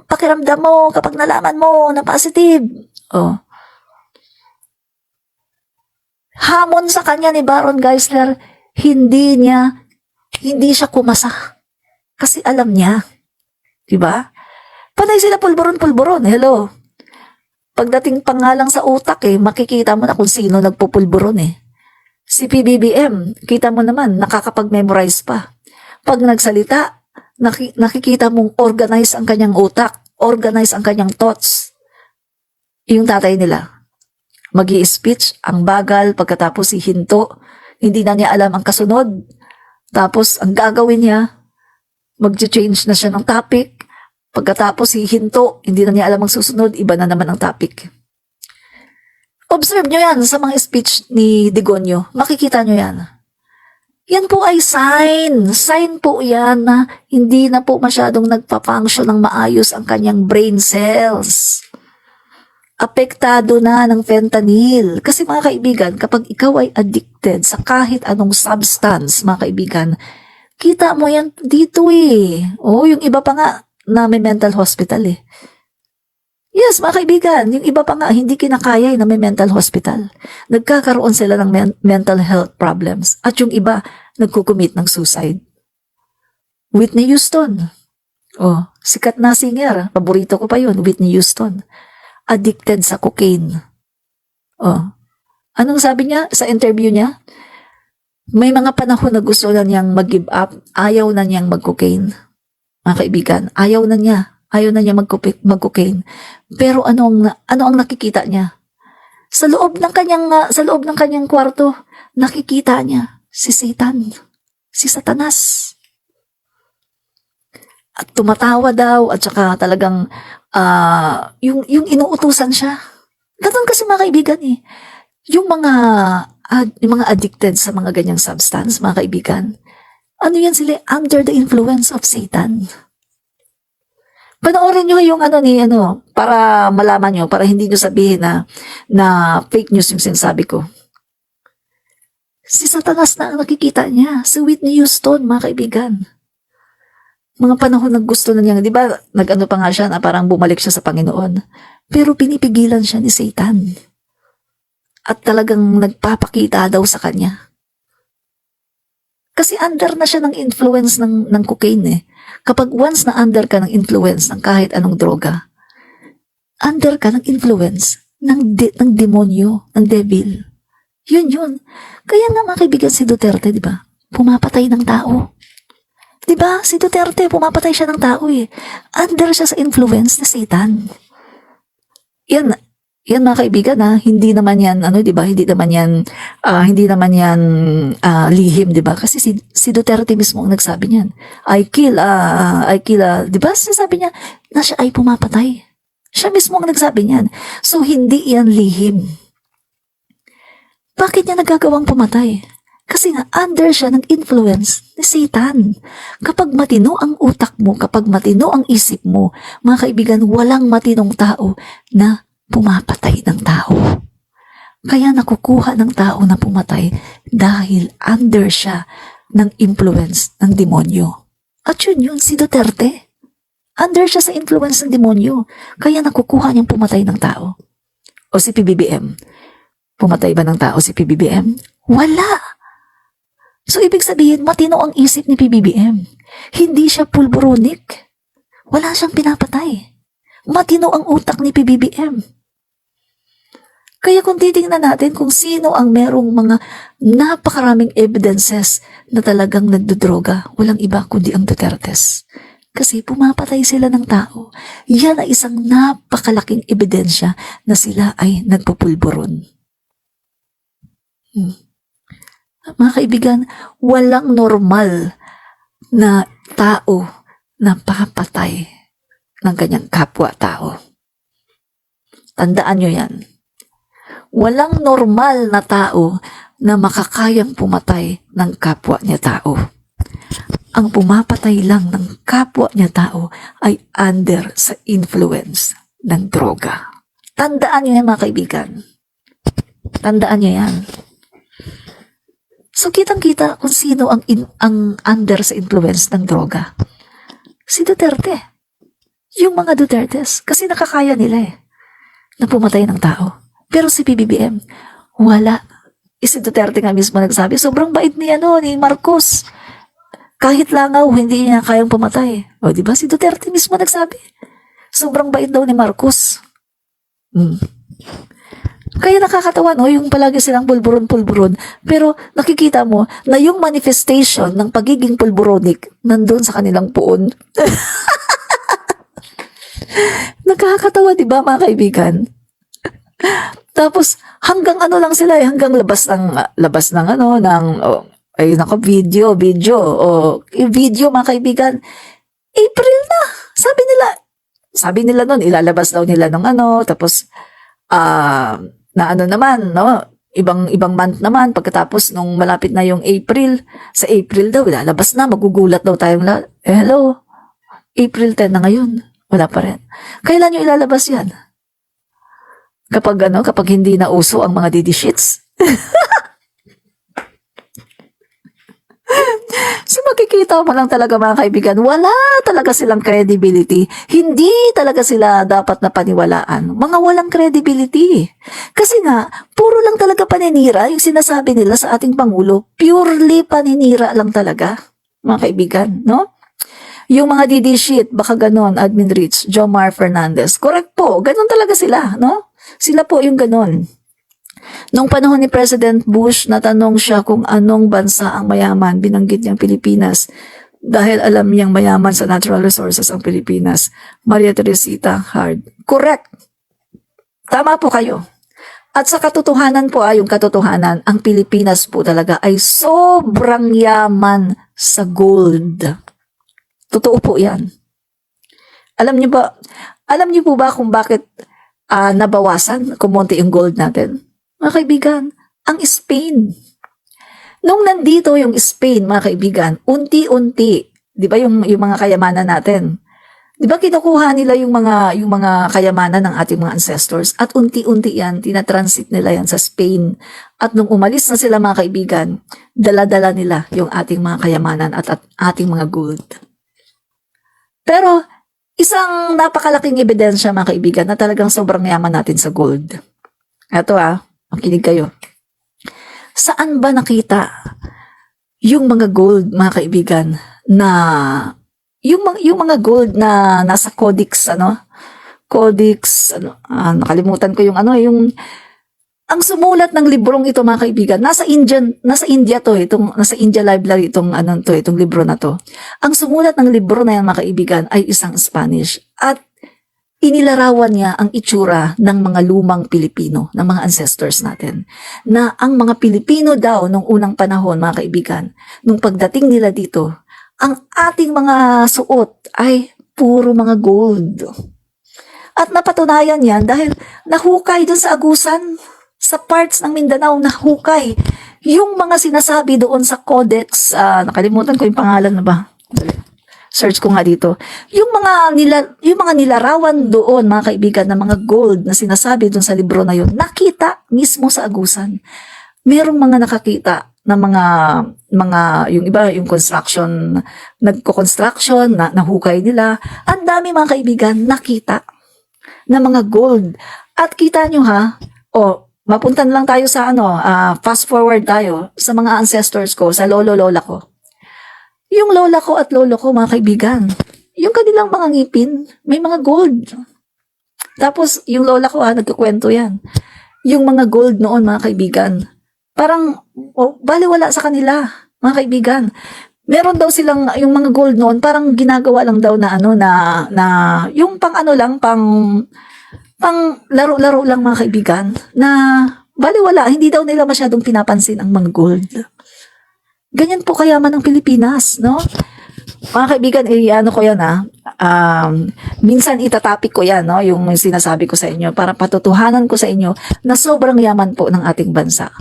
pakiramdam mo kapag nalaman mo na positive? Hamon sa kanya ni Baron Geisler, hindi siya kumasa. Kasi alam niya. Diba? Panay sila pulburon. Hello. Pagdating pa nga lang sa utak makikita mo na kung sino nagpupulburon Si PBBM, kita mo naman, nakakapag-memorize pa. Pag nagsalita, nakikita mong organize ang kanyang utak, organize ang kanyang thoughts. Yung tatay nila, mag-i-speech, ang bagal, pagkatapos hihinto, hindi na niya alam ang kasunod. Tapos, ang gagawin niya, mag-change na siya ng topic. Pagkatapos hihinto, hindi na niya alam ang susunod, iba na naman ang topic. Observe nyo yan sa mga speech ni Digonio. Makikita nyo yan. Yan po ay sign. Sign po yan na hindi na po masyadong nagpa-function ng maayos ang kanyang brain cells. Apektado na ng fentanyl. Kasi mga kaibigan, kapag ikaw ay addicted sa kahit anong substance, mga kaibigan, kita mo yan dito yung iba pa nga na may mental hospital Yes, mga kaibigan, yung iba pa nga hindi kinakaya na may mental hospital. Nagkakaroon sila ng mental health problems. At yung iba, nagkukumit ng suicide. Whitney Houston. Sikat na singer. Paborito ko pa yun, Whitney Houston. Addicted sa cocaine. Anong sabi niya sa interview niya? May mga panahon na gusto na niyang mag-give up, ayaw na niyang mag-cocaine. Mga kaibigan, ayaw na niya. Ayaw na niya mag-cocaine. Pero ano ang nakikita niya? Sa loob ng kanyang kwarto, nakikita niya si Satan, si Satanas. At tumatawa daw at saka talagang yung inuutusan siya. Ganun kasi mga kaibigan eh. Yung mga addicted sa mga ganyang substance, mga kaibigan, ano yan sila? Under the influence of Satan. Panoorin nyo yung para malaman nyo, para hindi nyo sabihin na fake news yung sinasabi ko. Si Satanas na ang nakikita niya. Si Whitney Houston, mga kaibigan. Mga panahon na gusto na niya, di ba, nag-ano pa nga siya na parang bumalik siya sa Panginoon. Pero pinipigilan siya ni Satan. At talagang nagpapakita daw sa kanya. Kasi under na siya ng influence ng cocaine eh. Kapag once na under ka ng influence ng kahit anong droga, under ka ng influence ng demonyo, ng devil. Yun. Kaya nga mga kaibigan si Duterte, di ba? Pumapatay ng tao. Di ba? Si Duterte, pumapatay siya ng tao eh. Under siya sa influence ni Satan. Yan mga kaibigan hindi naman yan di ba? Hindi naman yan lihim, di ba? Kasi si Duterte mismo ang nagsabi niyan. I kill, di ba? Sinasabi niya na siya ay pumapatay. Siya mismo ang nagsabi niyan. So hindi yan lihim. Bakit niya nagagawang pumatay? Kasi nga under siya ng influence ni Satan. Kapag matino ang utak mo, kapag matino ang isip mo, mga kaibigan, walang matinong tao na pumapatay ng tao. Kaya nakukuha ng tao na pumatay dahil under siya ng influence ng demonyo. At yun si Duterte. Under siya sa influence ng demonyo. Kaya nakukuha niyang pumatay ng tao. O si PBBM. Pumatay ba ng tao si PBBM? Wala. So ibig sabihin, matino ang isip ni PBBM. Hindi siya pulburonik. Wala siyang pinapatay. Matino ang utak ni PBBM. Kaya kung titingnan natin kung sino ang merong mga napakaraming evidences na talagang nagdodroga, walang iba kundi ang Dutertes. Kasi pumapatay sila ng tao. Yan ay isang napakalaking ebidensya na sila ay nagpupulburon. Mga kaibigan, walang normal na tao na papatay ng kanyang kapwa-tao. Tandaan nyo yan. Walang normal na tao na makakayang pumatay ng kapwa niya tao. Ang pumapatay lang ng kapwa niya tao ay under sa influence ng droga. Tandaan nyo yan mga kaibigan. Tandaan nyo yan. So kitang-kita kung sino ang under sa influence ng droga. Si Duterte. Yung mga Dutertes. Kasi nakakaya nila na pumatay ng tao. Pero si PBBM, wala. Si Duterte nga mismo nagsabi, sobrang bait ni Marcos. Kahit langaw, hindi niya kayang pumatay. O diba si Duterte mismo nagsabi? Sobrang bait daw ni Marcos. Kaya nakakatawa, yung palagi silang pulburon-pulburon. Pero nakikita mo na yung manifestation ng pagiging pulburonik nandun sa kanilang puon. Nakakatawa, di ba mga kaibigan? Tapos hanggang lang sila hanggang labas ng video mga kaibigan. April na. Sabi nila noon ilalabas daw nila ng tapos ibang month naman pagkatapos nung malapit na yung April, sa April daw ilalabas na, magugulat daw tayong lahat. Hello. April 10 na ngayon. Wala pa rin. Kailan nyo ilalabas yan? Kapag hindi na uso ang mga DD sheets. So makikita mo lang talaga mga kaibigan, wala talaga silang credibility. Hindi talaga sila dapat na paniwalaan. Mga walang credibility. Kasi nga, puro lang talaga paninira yung sinasabi nila sa ating Pangulo. Purely paninira lang talaga, mga kaibigan, no? Yung mga DD sheet, baka ganon, Admin Rich, Jomar Fernandez. Correct po, ganon talaga sila, no? Sila po yung ganon. Nung panahon ni President Bush, natanong siya kung anong bansa ang mayaman. Binanggit niyang Pilipinas dahil alam niyang mayaman sa natural resources ang Pilipinas. Maria Teresita Hard. Correct. Tama po kayo. At sa katotohanan po, yung katotohanan, ang Pilipinas po talaga ay sobrang yaman sa gold. Totoo po yan. Alam niyo po ba kung bakit nabawasan, kumonti yung gold natin? Mga kaibigan, ang Spain. Nung nandito yung Spain, mga kaibigan, unti-unti, di ba yung mga kayamanan natin? Di ba kinukuha nila yung mga kayamanan ng ating mga ancestors at unti-unti yan, tinatransit nila yan sa Spain. At nung umalis na sila mga kaibigan, dala-dala nila yung ating mga kayamanan at ating mga gold. Pero isang napakalaking ebidensya mga kaibigan na talagang sobrang yaman natin sa gold. Ito makinig kayo. Saan ba nakita yung mga gold mga kaibigan na yung mga gold na nasa codex nakalimutan ko yung ang sumulat ng librong ito mga kaibigan nasa India to nasa India library itong libro na to. Ang sumulat ng libro na yan mga kaibigan ay isang Spanish at inilarawan niya ang itsura ng mga lumang Pilipino, ng mga ancestors natin. Na ang mga Pilipino daw nung unang panahon mga kaibigan, nung pagdating nila dito, ang ating mga suot ay puro mga gold. At napatunayan yan dahil nahukay dun sa Agusan, sa parts ng Mindanao, nahukay. Yung mga sinasabi doon sa codex, nakalimutan ko yung pangalan na ba? Search ko nga dito. Yung mga nilarawan doon, mga kaibigan, na mga gold na sinasabi doon sa libro na yun, nakita mismo sa Agusan. Merong mga nakakita na mga yung iba yung construction, nagko-construction na nahukay nila. Ang dami mga kaibigan nakita na mga gold. At kita nyo mapuntan lang tayo sa fast forward tayo sa mga ancestors ko, sa lolo-lola ko. Yung lola ko at lolo ko mga kaibigan, yung kanilang mga ngipin, may mga gold. Tapos yung lola ko nagkukwento yan. Yung mga gold noon mga kaibigan, parang baliwala sa kanila, mga kaibigan. Meron daw silang yung mga gold noon, parang ginagawa lang daw na na yung pang laro-laro lang mga kaibigan, na baliwala, hindi daw nila masyadong pinapansin ang mga gold. Ganyan po kayaman ang Pilipinas, no? Mga kaibigan, ko yan minsan itatapik ko yan, no? Yung sinasabi ko sa inyo, para patutuhanan ko sa inyo na sobrang yaman po ng ating bansa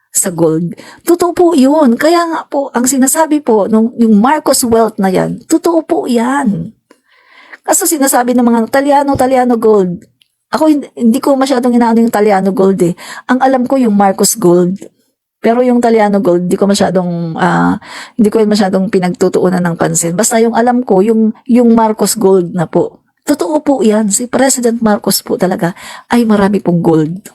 sa gold. Totoo po yun. Kaya nga po, ang sinasabi po, yung Marcos Wealth na yan, totoo po yan. Kaso sinasabi ng mga Taliano gold. Ako, hindi ko masyadong inaano yung Taliano gold Ang alam ko yung Marcos Gold. Pero yung Taliano gold, hindi ko masyadong pinagtutuunan ng pansin. Basta yung alam ko, yung Marcos Gold na po. Totoo po yan. Si President Marcos po talaga ay marami pong gold.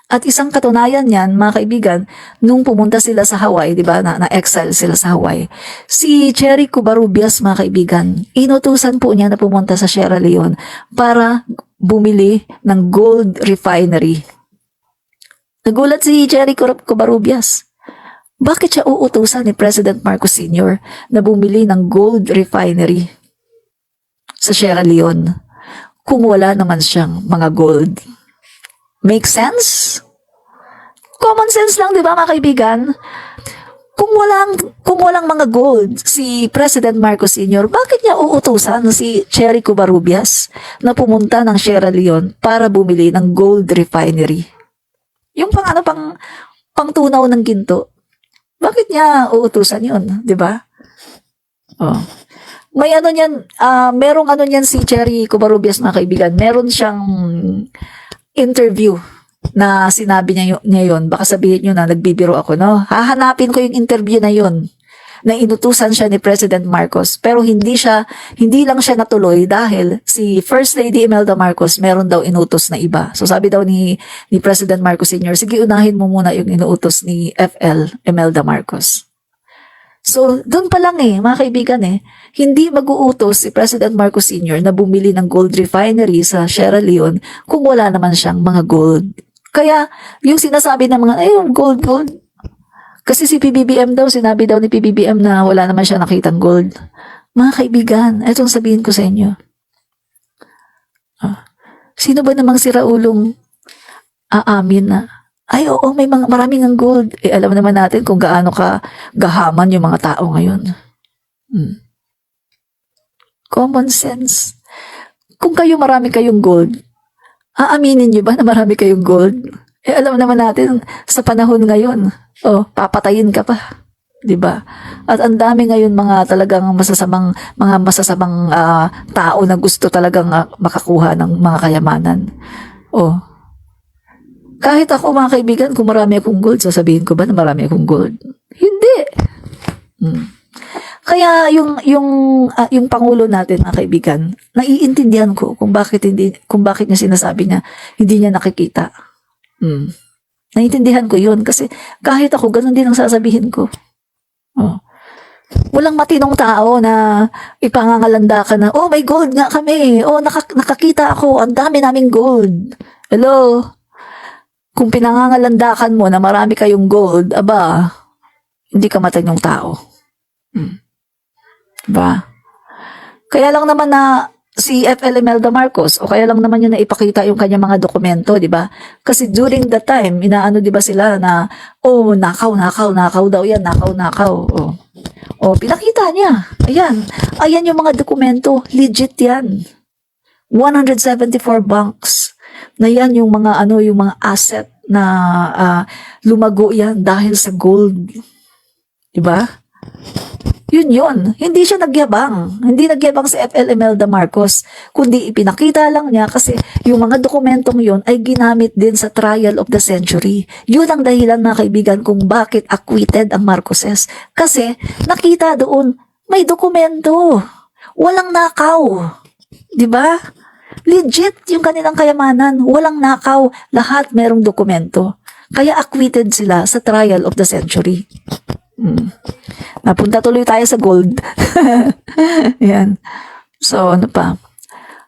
At isang katunayan yan, mga kaibigan, nung pumunta sila sa Hawaii, di ba, na-exile sila sa Hawaii, si Cherry Covarrubias, mga kaibigan, inutusan po niya na pumunta sa Sierra Leone para bumili ng gold refinery. Nagulat si Cherry Covarrubias. Bakit siya uutusan ni President Marcos Sr. na bumili ng gold refinery sa Sierra Leone kung wala naman siyang mga gold? Make sense? Common sense lang, di ba mga kaibigan? Kung walang mga gold si President Marcos Sr., bakit niya uutusan si Cherry Covarrubias na pumunta ng Sierra Leone para bumili ng gold refinery? Yung pang tunaw ng ginto. Bakit niya uutusan yun? Di ba? May merong niyan si Cherry Covarrubias mga kaibigan. Meron siyang interview na sinabi niya yun. Baka sabihin nyo na nagbibiro ako, no? Hahanapin ko yung interview na yun. Na inutusan siya ni President Marcos. Pero hindi lang siya natuloy dahil si First Lady Imelda Marcos meron daw inutos na iba. So sabi daw ni President Marcos Sr., sige unahin mo muna yung inuutos ni FL Imelda Marcos. So doon pa lang mga kaibigan hindi mag-uutos si President Marcos Sr. na bumili ng gold refinery sa Sierra Leone kung wala naman siyang mga gold. Kaya, yung sinasabi ng mga, ay, yung gold, gold. Kasi si PBBM daw, sinabi daw ni PBBM na wala naman siya nakitang gold. Mga kaibigan, etong sabihin ko sa inyo. Sino ba namang siraulong aamin na, ay, oo, may mga maraming ang gold. Eh, alam naman natin kung gaano ka gahaman yung mga tao ngayon. Common sense. Kung kayo marami kayong gold, aaminin nyo ba na marami kayong gold? Eh, alam naman natin, sa panahon ngayon, papatayin ka pa. 'Di ba? At ang dami ngayon mga talagang masasamang tao na gusto talagang makakuha ng mga kayamanan. Kahit ako mga kaibigan, kung marami akong gold, sasabihin ko ba na marami akong gold? Hindi. Kaya yung pangulo natin mga kaibigan, naiintindihan ko kung bakit niya sinasabi niya hindi niya nakikita. Naiintindihan ko 'yun kasi kahit ako ganun din ang sasabihin ko. Walang matinong tao na ipangangalanda ka na, oh, may gold nga kami. Oh, nakakita ako. Ang dami naming gold. Hello? Kung pinangangalandakan mo na marami kayong gold, aba, hindi ka matinong tao. Diba? Kaya lang naman na si FL Imelda Marcos, o kaya lang naman yun na ipakita yung kanyang mga dokumento, di ba? Kasi during that time, inaano di ba sila na, nakaw daw yan, nakaw. Pinakita niya. Ayan yung mga dokumento, legit yan. 174 banks. Na yan yung mga yung mga asset na lumago yan dahil sa gold. Di ba? Yun. Hindi siya nagyabang. Hindi nagyabang si FL Imelda Marcos, kundi ipinakita lang niya kasi yung mga dokumentong yun ay ginamit din sa trial of the century. Yun ang dahilan mga kaibigan kung bakit acquitted ang Marcoses. Kasi nakita doon, may dokumento. Walang nakaw. Diba? Legit yung kanilang kayamanan. Walang nakaw. Lahat merong dokumento. Kaya acquitted sila sa trial of the century. Napunta tuloy tayo sa gold. Yan. So, ano pa?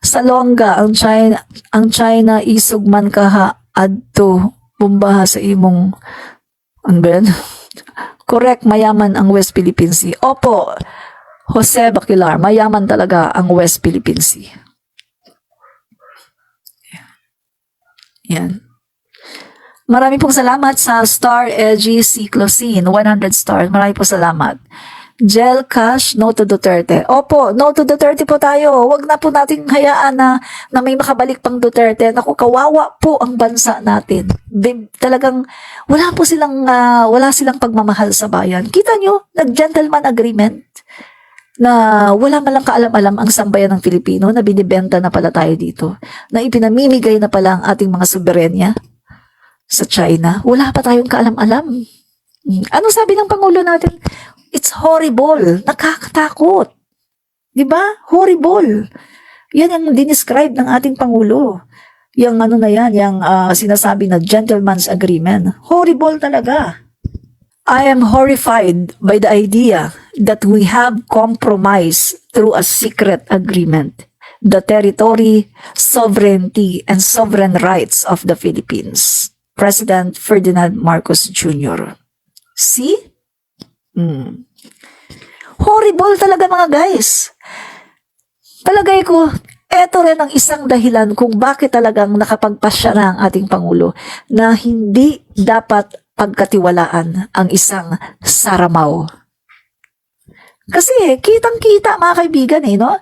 Sa longga, ang China isugman kaha adto bumbaha sa imong correct, mayaman ang West Philippine Sea. Opo, Jose Baquilar, mayaman talaga ang West Philippine Sea. Yan. Marami pong salamat sa Star Edgy Cyclocene, 100 stars. Marami pong salamat. Gel Cash, no to Duterte. Opo, no to Duterte po tayo. Huwag na po nating hayaan na may makabalik pang Duterte. Naku, kawawa po ang bansa natin. Talagang wala silang pagmamahal sa bayan. Kita nyo, nag-gentleman agreement na wala malang kaalam-alam ang sambayan ng Pilipino na binibenta na pala tayo dito. Na ipinamimigay na pala ang ating mga soberenya sa China. Wala pa tayong kaalam-alam. Anong sabi ng Pangulo natin? It's horrible. Nakakatakot. Diba? Horrible. Yan ang dinescribe ng ating Pangulo. Yung yung sinasabi na gentleman's agreement. Horrible talaga. I am horrified by the idea that we have compromised through a secret agreement the territory, sovereignty, and sovereign rights of the Philippines. President Ferdinand Marcos Jr. See? Horrible talaga mga guys. Palagay ko, eto rin ang isang dahilan kung bakit talagang nakapagpasya na ang ating Pangulo na hindi dapat pagkatiwalaan ang isang saramaw. Kasi kitang-kita mga kaibigan no?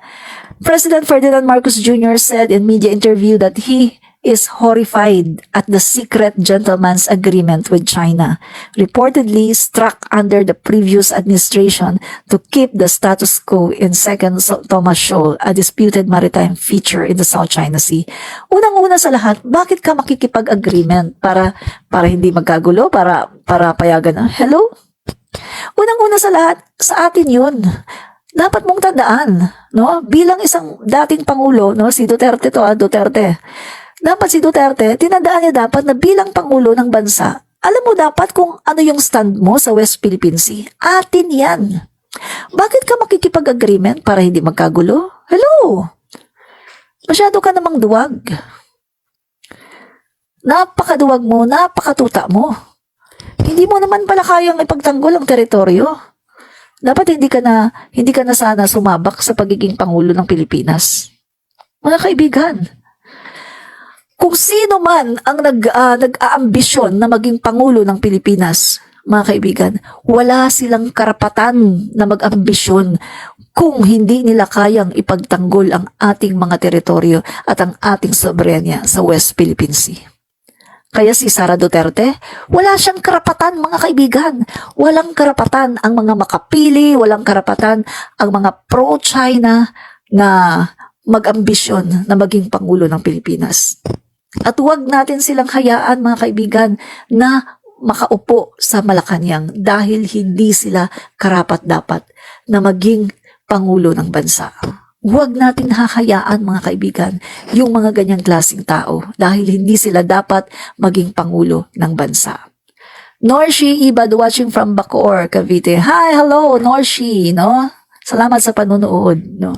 President Ferdinand Marcos Jr. said in media interview that he is horrified at the secret gentleman's agreement with China, reportedly struck under the previous administration to keep the status quo in Second Thomas Shoal, a disputed maritime feature in the South China Sea. Unang-una sa lahat, bakit ka makikipag-agreement para hindi magkagulo, para payagan na? Hello? Unang-una sa lahat, sa atin yun. Dapat mong tandaan, no? Bilang isang dating Pangulo, no? Si Duterte Duterte. Dapat si Duterte, tinandaan niya dapat na bilang Pangulo ng bansa, alam mo dapat kung ano yung stand mo sa West Philippine Sea. Atin yan. Bakit ka makikipag-agreement para hindi magkagulo? Hello? Masyado ka namang duwag. Napakaduwag mo, napakatuta mo. Hindi mo naman pala kayang ipagtanggol ang teritoryo. Dapat hindi ka na sana sumabak sa pagiging Pangulo ng Pilipinas. Mga kaibigan, kung sino man ang nag-aambisyon na maging Pangulo ng Pilipinas, mga kaibigan, wala silang karapatan na mag-ambisyon kung hindi nila kayang ipagtanggol ang ating mga teritoryo at ang ating soberanya sa West Philippine Sea. Kaya si Sara Duterte, wala siyang karapatan, mga kaibigan. Walang karapatan ang mga makapili, walang karapatan ang mga pro-China na mag-ambisyon na maging Pangulo ng Pilipinas. At huwag natin silang hayaan, mga kaibigan, na makaupo sa Malacanang dahil hindi sila karapat-dapat na maging Pangulo ng bansa. Huwag natin hahayaan, mga kaibigan, yung mga ganyang klaseng tao dahil hindi sila dapat maging Pangulo ng bansa. Norshi Ibad watching from Bacoor, Cavite. Hi, hello, Norshi, no? Salamat sa panonood, no?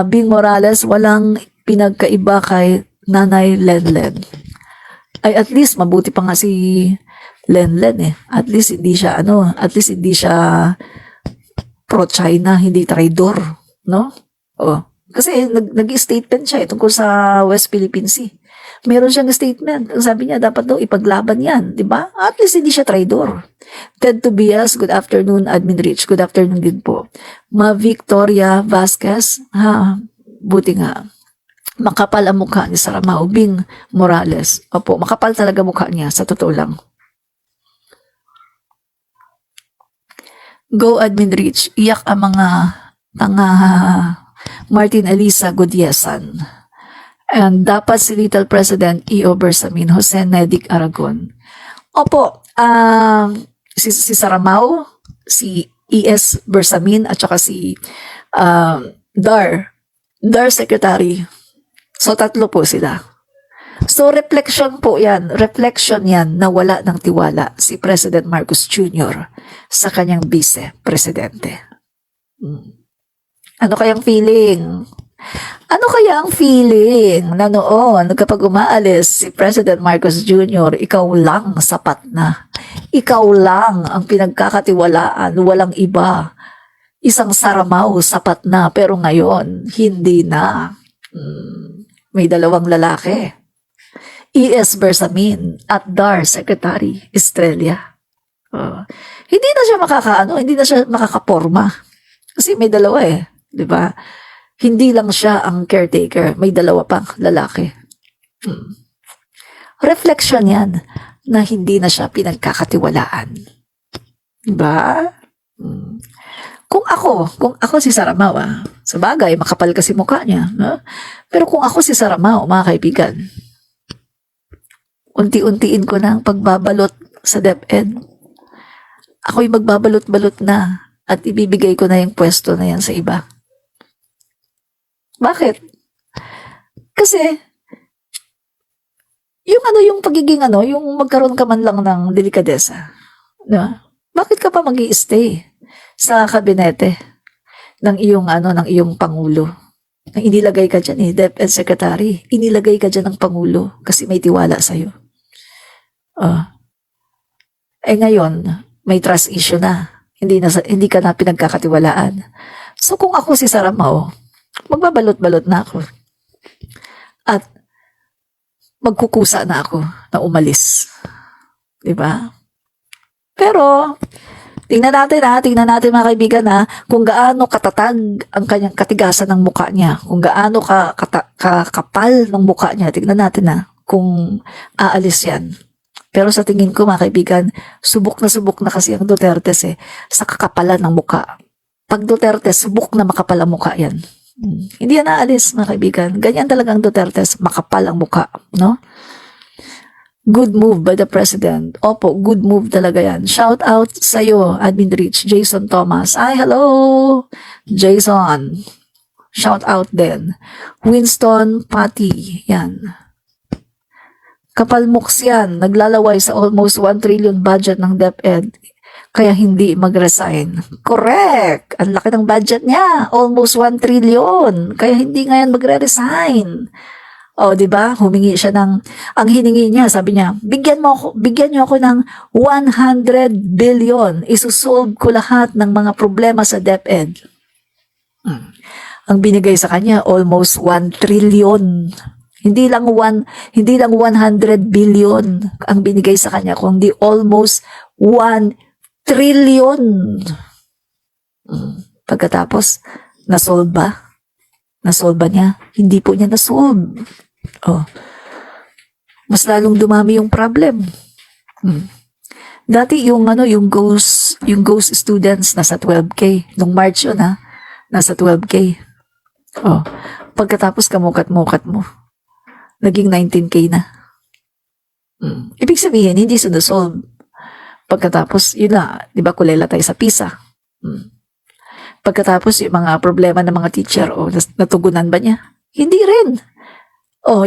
Bing Morales, walang pinagkaiba kay Nanay Lenlen. Ay, at least mabuti pa nga si Lenlen eh. At least hindi siya pro-China, hindi traidor, no? Oh, kasi nag-statement siya tungkol sa West Philippine Sea. Meron siyang statement. Ang sabi niya, dapat daw ipaglaban yan, di ba? At least hindi siya traidor. Ted Tobias, good afternoon. Admin Rich, good afternoon din po. Ma Victoria Vasquez, buti nga. Makapal ang mukha ni Saramaw Bing Morales. Opo, makapal talaga mukha niya, sa totoo lang. Go Admin Rich, iyak ang mga Martin Elisa Gudiesan. And dapat si Little President E.O. Bersamin, Jose Nedic Aragon. Opo, si Saramaw, si E.S. Bersamin, at saka si DAR Secretary. So, tatlo po sila. So, reflection yan na wala ng tiwala si President Marcos Jr. sa kanyang vice-presidente. Ano kayang feeling? Ano kaya ang feeling na noon kapag umaalis si President Marcos Jr., ikaw lang sapat na. Ikaw lang ang pinagkakatiwalaan, walang iba. Isang Saramaw sapat na, pero ngayon, hindi na. May dalawang lalaki. E.S. Bersamin at DAR Secretary Estrella. Hindi na siya hindi na siya makakaporma. Kasi may dalawa eh, di ba? Hindi lang siya ang caretaker, may dalawa pang lalaki. Reflection yan na hindi na siya pinagkakatiwalaan. Di ba? Kung ako si Saramaw, sa bagay, makapal kasi mukha niya. Pero kung ako si Saramaw, mga kaibigan, unti-untiin ko na ang pagbabalot sa DepEd. Ako'y magbabalot-balot na at ibibigay ko na yung pwesto na yan sa iba. Bakit? Kasi, yung pagiging yung magkaroon ka man lang ng delikadesa. Bakit ka pa mag-i-stay sa kabinete ng iyong Pangulo? Inilagay ka dyan DepEd Secretary. Inilagay ka dyan ng Pangulo kasi may tiwala sa'yo. Ngayon, may trust issue na. Hindi ka na pinagkakatiwalaan. So kung ako si Saramaw, magbabalot-balot na ako. At magkukusa na ako na umalis. Diba? Pero, tingnan natin mga kaibigan kung gaano katatag ang kanyang katigasan ng mukha niya. Kung gaano kakapal ng mukha niya. Tingnan natin kung aalis yan. Pero sa tingin ko mga kaibigan, subok na kasi ang Duterte sa kakapalan ng mukha. Pag Duterte, subok na makapal ang mukha yan. Hindi yan aalis mga kaibigan. Ganyan talaga ang Duterte, makapal ang mukha. No? Good move by the President. Opo, good move talaga yan. Shout out sa'yo, Admin Rich, Jason Thomas. Ay, hello, Jason. Shout out din. Winston Patti, yan. Kapalmuks yan, naglalaway sa almost 1 trillion budget ng DepEd, kaya hindi mag-resign. Correct! Ang laki ng budget niya, almost 1 trillion, kaya hindi ngayon magre-resign. O, di ba? Humingi siya ang hiningi niya, sabi niya, bigyan niyo ako ng 100 billion. Isusolve ko lahat ng mga problema sa DepEd. Ang binigay sa kanya, almost 1 trillion. Hindi lang 100 billion ang binigay sa kanya, kundi almost 1 trillion. Pagkatapos, nasolve ba? Nasolve ba niya? Hindi po niya nasolve. Oh. Mas lalong dumami yung problem. Dati yung ghost students nasa 12K. Nung March yun nasa 12K. Oh. Pagkatapos kamukat-mukat mo, naging 19K na. Ibig sabihin, hindi sinusolve. Pagkatapos, yun na, di ba kulela tayo sa PISA. Pagkatapos, yung mga problema ng mga teacher, natugunan ba niya? Hindi rin.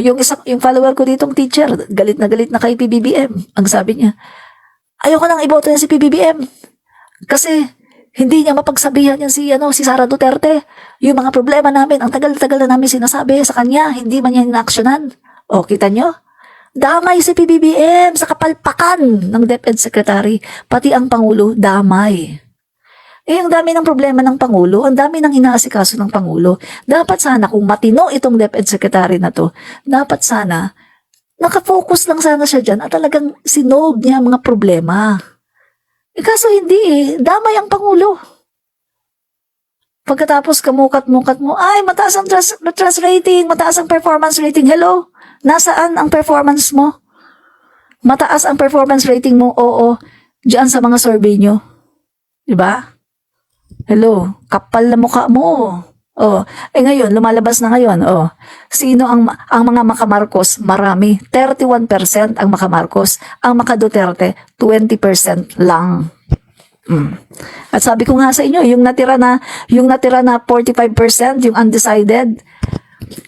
Yung follower ko ditong teacher, galit na kay PBBM. Ang sabi niya, ayoko nang iboto niya si PBBM. Kasi, hindi niya mapagsabihan yan si Sara Duterte. Yung mga problema namin, ang tagal-tagal na namin sinasabi sa kanya, hindi man niya inaaksyonan. Kita nyo? Damay si PBBM sa kapalpakan ng DepEd Secretary. Pati ang Pangulo, damay. Ang dami ng problema ng Pangulo, ang dami ng inaasikaso ng Pangulo. Dapat sana, kung matino itong DepEd Secretary na to, dapat sana, nakafocus lang sana siya dyan at talagang sinolve niya ang mga problema. Kaso hindi damay ang Pangulo. Pagkatapos kamukat-mukat mo, mataas ang trust rating, mataas ang performance rating. Hello? Nasaan ang performance mo? Mataas ang performance rating mo, oo, diyan sa mga survey nyo. Diba? Hello, kapal na mukha mo. Ngayon, lumalabas na ngayon. Sino ang mga makamarcos? Marami. 31% ang makamarcos. Ang makaduterte, 20% lang. At sabi ko nga sa inyo, yung natira na 45%, yung undecided,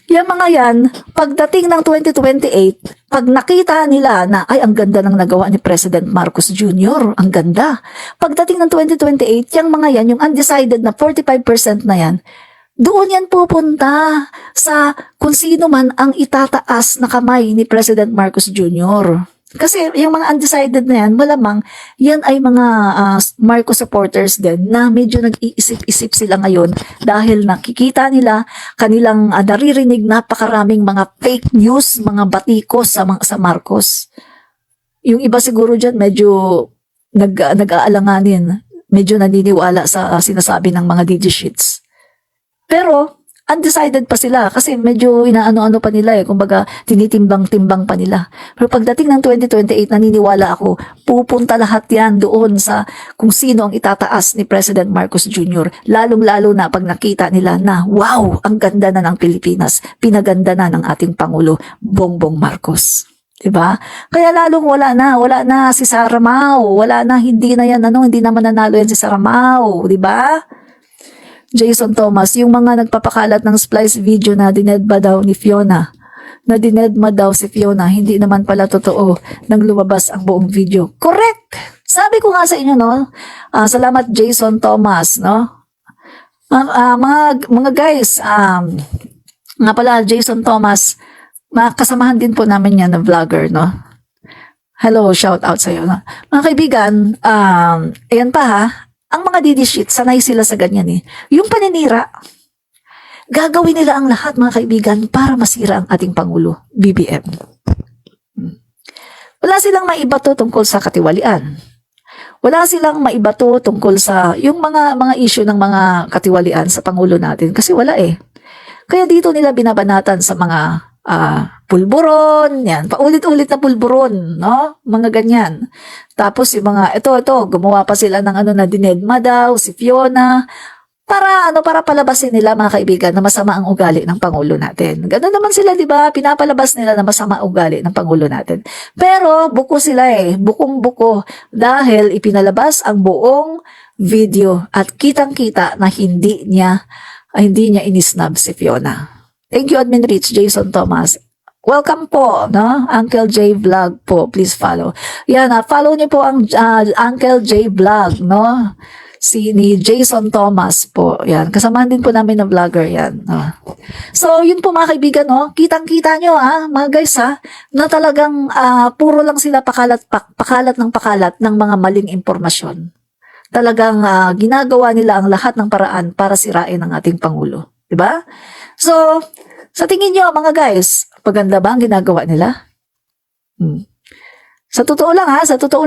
yung mga yan, pagdating ng 2028, pag nakita nila na, ang ganda ng nagawa ni President Marcos Jr., ang ganda. Pagdating ng 2028, yung mga yan, yung undecided na 45% na yan, doon yan pupunta sa kung sino man ang itataas na kamay ni President Marcos Jr. Kasi yung mga undecided na yan, malamang yan ay mga Marcos supporters din na medyo nag-iisip-isip sila ngayon dahil nakikita nila kanilang naririnig napakaraming mga fake news, mga batikos sa Marcos. Yung iba siguro dyan medyo nag-aalanganin, medyo naniniwala sa sinasabi ng mga DG sheets. Pero undecided pa sila kasi medyo inaano-ano pa nila kumbaga tinitimbang-timbang pa nila. Pero pagdating ng 2028, naniniwala ako, pupunta lahat yan doon sa kung sino ang itataas ni President Marcos Jr. Lalong-lalo na pag nakita nila na, wow, ang ganda na ng Pilipinas, pinaganda na ng ating Pangulo, Bongbong Marcos. Diba? Kaya lalong wala na si Sara Mau, hindi na mananalo yan si Sara Mau, diba? Jason Thomas, yung mga nagpapakalat ng splice video na dinedma daw ni Fiona, na dinedma daw si Fiona, hindi naman pala totoo nang lumabas ang buong video. Correct! Sabi ko nga sa inyo, salamat Jason Thomas, mga guys, nga pala Jason Thomas, kasamahan din po namin yan na vlogger, Hello, shout out sa iyo, Mga kaibigan, ayan pa ang mga DD sheet, sanay sila sa ganyan Yung paninira, gagawin nila ang lahat mga kaibigan para masira ang ating Pangulo, BBM. Wala silang maibato tungkol sa katiwalian. Wala silang maibato tungkol sa yung mga issue ng mga katiwalian sa Pangulo natin kasi wala Kaya dito nila binabanatan sa mga pulburon, yan, paulit-ulit na pulburon, mga ganyan. Tapos yung mga, ito, gumawa pa sila ng na dinedma daw, si Fiona, para palabasin nila mga kaibigan na masama ang ugali ng Pangulo natin. Ganun naman sila, di ba? Pinapalabas nila na masama ang ugali ng Pangulo natin. Pero, buko sila bukong-buko, dahil ipinalabas ang buong video at kitang-kita na hindi niya inisnab si Fiona. Thank you, Admin Rich, Jason Thomas. Welcome po, Uncle J Vlog po. Please follow. Yan, follow niyo po ang Uncle J Vlog, ni Jason Thomas po. Yan. Kasamahan din po namin na vlogger yan. So, yun po mga kaibigan, no? Kitang-kita nyo, mga guys, na talagang puro lang sila pakalat ng mga maling impormasyon. Talagang ginagawa nila ang lahat ng paraan para sirain ang ating Pangulo. Diba? So, sa tingin nyo, mga guys, maganda ba ang ginagawa nila? Sa totoo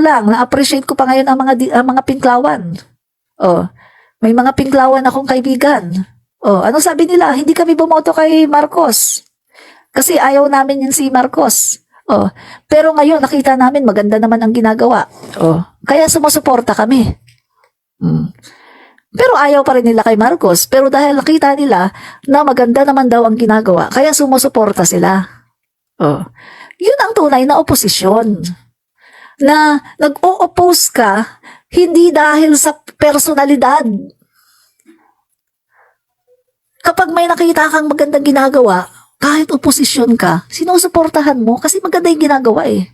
lang, na-appreciate ko pa ngayon ang mga pinklawan. May mga pinklawan akong kaibigan. Anong sabi nila? Hindi kami bumoto kay Marcos. Kasi ayaw namin yun si Marcos. Pero ngayon, nakita namin maganda naman ang ginagawa. Kaya sumusuporta kami. Pero ayaw pa rin nila kay Marcos. Pero dahil nakita nila na maganda naman daw ang ginagawa, kaya sumusuporta sila. Yun ang tunay na oposisyon. Na nag-o-oppose ka, hindi dahil sa personalidad. Kapag may nakita kang magandang ginagawa, kahit oposisyon ka, sinusuportahan mo kasi maganda yung ginagawa eh.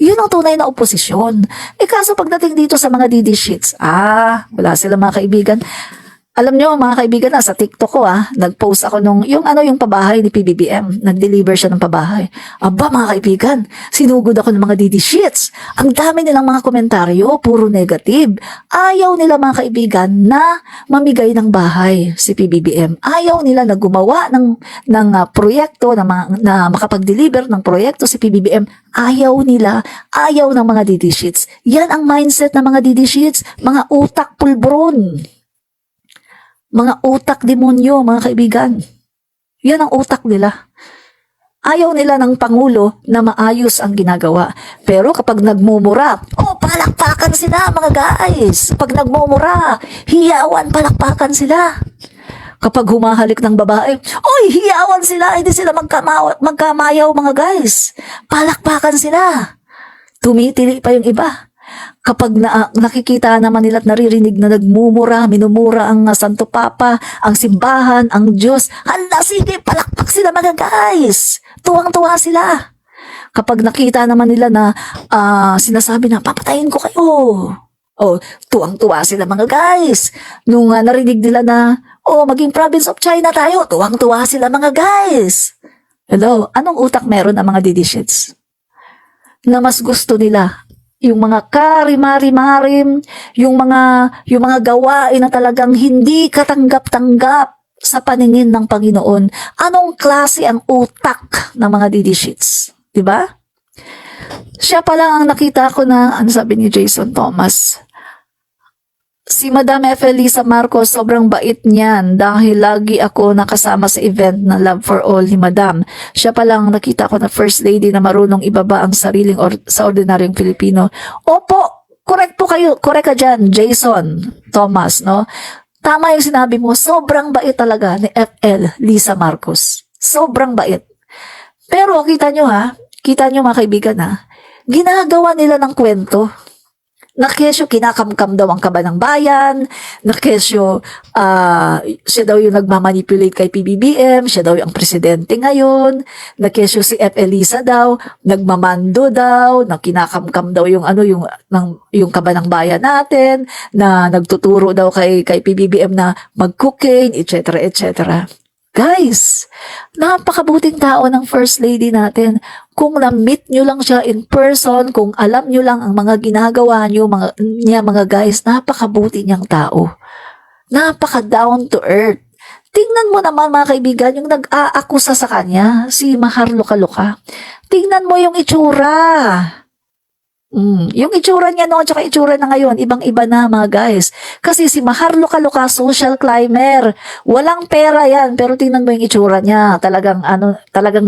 Yun ang tunay na oposisyon. Kaso pagdating dito sa mga DD sheets, wala sila mga kaibigan. Alam nyo mga kaibigan, sa TikTok ko nag-post ako yung pabahay ni PBBM. Nag-deliver siya ng pabahay. Aba mga kaibigan, sinugod ako ng mga DD sheets. Ang dami nilang mga komentaryo, puro negative. Ayaw nila mga kaibigan na mamigay ng bahay si PBBM. Ayaw nila na gumawa ng proyekto, na makapag-deliver ng proyekto si PBBM. Ayaw nila, ayaw ng mga DD sheets. Yan ang mindset ng mga DD sheets, mga utak pulbron. Mga utak demonyo, mga kaibigan. Yan ang utak nila. Ayaw nila ng Pangulo na maayos ang ginagawa. Pero kapag nagmumura, palakpakan sila mga guys. Pag nagmumura, hiyawan, palakpakan sila. Kapag humahalik ng babae, hiyawan sila, hindi sila magkamayaw mga guys. Palakpakan sila. Tumitili pa yung iba. Kapag nakikita naman nila at naririnig na nagmumura, minumura ang Santo Papa, ang simbahan, ang Diyos, sige, palakpak sila mga guys. Tuwang-tuwa sila. Kapag nakita naman nila na sinasabi na, papatayin ko kayo. Tuwang-tuwa sila mga guys. Nung narinig nila na, maging province of China tayo, tuwang-tuwa sila mga guys. Hello, anong utak meron ang mga didishits? Na mas gusto nila yung mga karimari-marim, yung mga gawain na talagang hindi katanggap-tanggap sa paningin ng Panginoon. Anong klase ang utak ng mga DD sheets? Diba? Siya pa lang ang nakita ko na, sabi ni Jason Thomas, si Madam Efelisa Marcos, sobrang bait niyan dahil lagi ako nakasama sa event na Love for All ni Madam. Siya pa lang nakita ko na First Lady na marunong ibaba ang sariling sa ordinaryong Pilipino. Opo, correct po kayo. Correct ka dyan, Jason Thomas, no? Tama yung sinabi mo, sobrang bait talaga ni FL Lisa Marcos. Sobrang bait. Pero kita nyo mga kaibigan ginagawa nila ng kwento. Na kesyo kinakamkam daw ang kaba ng bayan, na kesyo siya daw yung nagmamanipulate kay PBBM, siya daw yung presidente ngayon, na kesyo si F. Elisa daw, nagmamando daw, na kinakamkam daw yung yung kaba ng bayan natin, na nagtuturo daw kay PBBM na mag-cocaine, etc. etc. Guys, napakabuting tao ng First Lady natin. Kung na-meet nyo lang siya in person, kung alam nyo lang ang mga ginagawa nyo, mga guys, napakabuti niyang tao. Napaka down to earth. Tingnan mo naman mga kaibigan, yung nag-aakusa sa kanya, si Mahar Luka-Luka. Tingnan mo yung itsura. Yung itsura niya noon at itsura na ngayon, ibang-iba na mga guys. Kasi si Mahar Luka-Luka, social climber. Walang pera yan, pero tingnan mo yung itsura niya. Talagang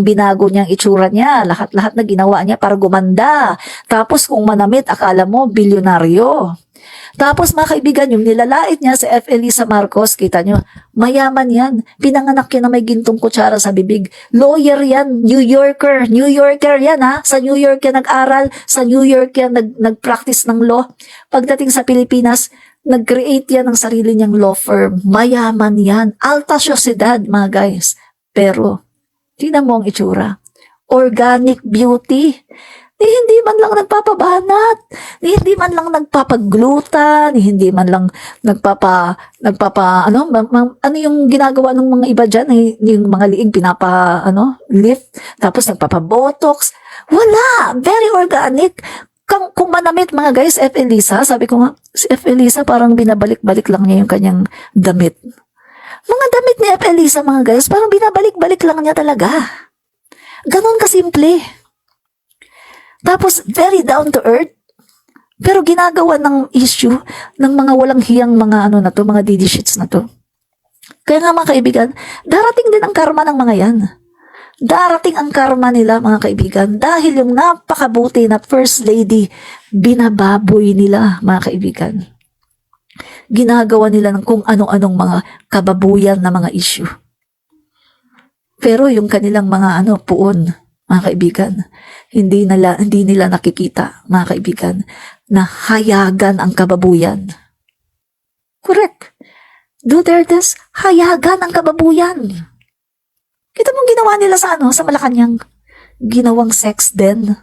binago niya ang itsura niya. Lahat-lahat na ginawa niya para gumanda. Tapos kung manamit, akala mo, bilyonaryo. Tapos mga kaibigan, yung nilalait niya sa F. Elisa Marcos, kita nyo, mayaman yan. Pinanganak yan na may gintong kutsara sa bibig. Lawyer yan, New Yorker yan Sa New York yan nag-aral, sa New York yan nag-practice ng law. Pagdating sa Pilipinas, nag-create yan ng sarili niyang law firm. Mayaman yan. Alta syosidad mga guys. Pero, tingnan mo ang itsura. Organic beauty. Ni hindi man lang nagpapabanat, ni hindi man lang nagpapagluta, ni hindi man lang ano yung ginagawa ng mga iba dyan, yung mga liig lift, tapos nagpapabotox. Wala! Very organic. Kung manamit mga guys, F. Elisa, sabi ko nga, si F. Elisa parang binabalik-balik lang niya yung kanyang damit. Mga damit ni F. Elisa mga guys, parang binabalik-balik lang niya talaga. Ganon kasimple. Tapos, very down to earth. Pero ginagawa ng issue ng mga walang hiyang mga mga DD sheets na to. Kaya nga mga kaibigan, darating din ang karma ng mga yan. Darating ang karma nila mga kaibigan dahil yung napakabuti na First Lady, binababoy nila mga kaibigan. Ginagawa nila ng kung ano-anong mga kababuyan na mga issue. Pero yung kanilang mga puon, mga kaibigan, hindi nila nakikita, mga kaibigan, na hayagan ang kababuyan. Correct. Duterte's hayagan ang kababuyan. Kita mong ginawa nila sa Malacanang. Ginawang sex den.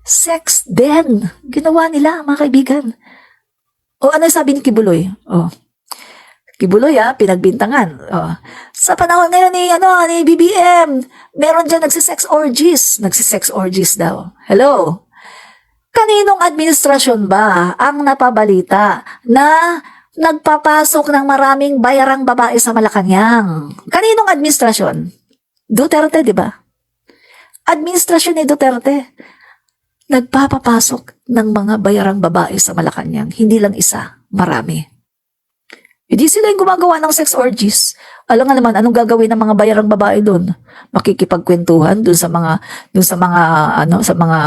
Sex den. Ginawa nila, mga kaibigan. O ano sabi ni Kibuloy? Kibuloy pinagbintangan. Sa panahon ngayon ni BBM, meron dyan nagsisex orgies. Nagsisex orgies daw. Hello? Kaninong administrasyon ba ang napabalita na nagpapasok ng maraming bayarang babae sa Malacanang? Kaninong administrasyon? Duterte, di ba? Administrasyon ni Duterte. Nagpapapasok ng mga bayarang babae sa Malacanang. Hindi lang isa, marami. Hindi sila yung gumagawa ng sex orgies. Alam nga naman, anong gagawin ng mga bayarang babae doon? Makikipagkwentuhan doon sa mga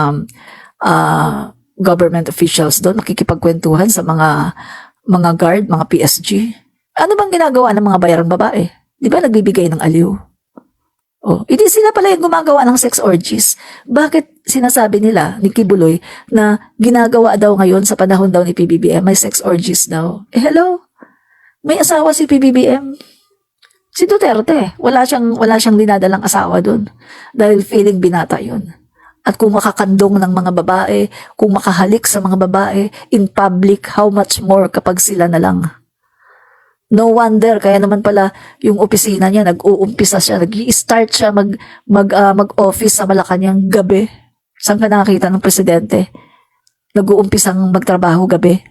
government officials doon, makikipagkwentuhan sa mga guard, mga PSG. Ano bang ginagawa ng mga bayarang babae? Di ba nagbibigay ng aliw? Hindi sila pala yung gumagawa ng sex orgies. Bakit sinasabi nila ni Kibuloy na ginagawa daw ngayon sa panahon daw ni PBBM, may sex orgies daw? Hello? May asawa si PBBM. Si Duterte, wala siyang dinadalang asawa doon dahil feeling binata yun. At kung makakandong ng mga babae, kung makahalik sa mga babae in public, how much more kapag sila na lang. No wonder, kaya naman pala yung opisina niya, nag-uumpisa siya, nag-i-start siya mag-office sa Malacanang gabi. Saan ka nakakita ng presidente? Nag-uumpisang magtrabaho gabi.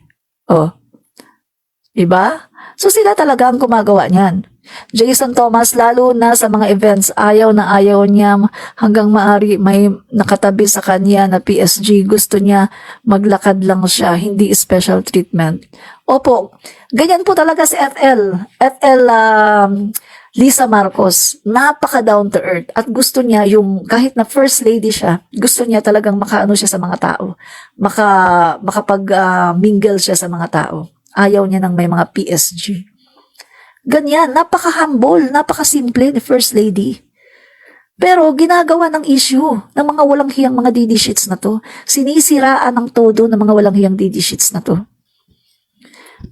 Iba? So sila talaga ang gumagawa niyan. Jason Thomas, lalo na sa mga events, ayaw na ayaw niya hanggang maari may nakatabi sa kanya na PSG. Gusto niya maglakad lang siya, hindi special treatment. Opo, ganyan po talaga si Lisa Marcos. Napaka down to earth. At gusto niya yung, kahit na first lady siya, gusto niya talagang makaano siya sa mga tao. Makapag-mingle siya sa mga tao. Ayaw niya ng may mga PSG. Ganyan, napaka-humble, napaka-simple ni First Lady. Pero ginagawa ng issue ng mga walang hiyang mga DD sheets na to. Sinisiraan ng todo ng mga walang hiyang DD sheets na to.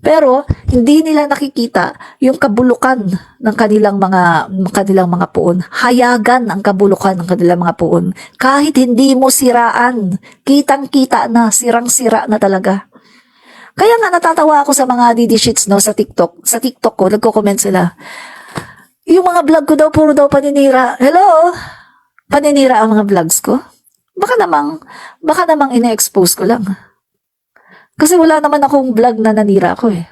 Pero hindi nila nakikita yung kabulukan ng kanilang mga puon. Hayagan ang kabulukan ng kanilang mga puon. Kahit hindi mo siraan, kitang-kita na, sirang-sira na talaga. Kaya nga natatawa ako sa mga DD sheets sa TikTok. Sa TikTok ko, nagko-comment sila. Yung mga vlog ko daw, puro daw paninira. Hello? Paninira ang mga vlogs ko? Baka namang ina-expose ko lang. Kasi wala naman akong vlog na nanira ko eh.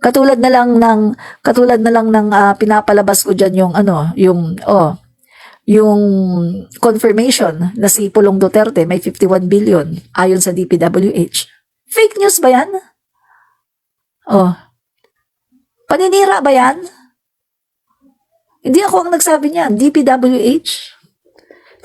Katulad na lang ng pinapalabas ko diyan yung confirmation na si Pulong Duterte may 51 billion ayon sa DPWH. Fake news ba yan? Paninira ba yan? Hindi ako ang nagsabi niyan, DPWH.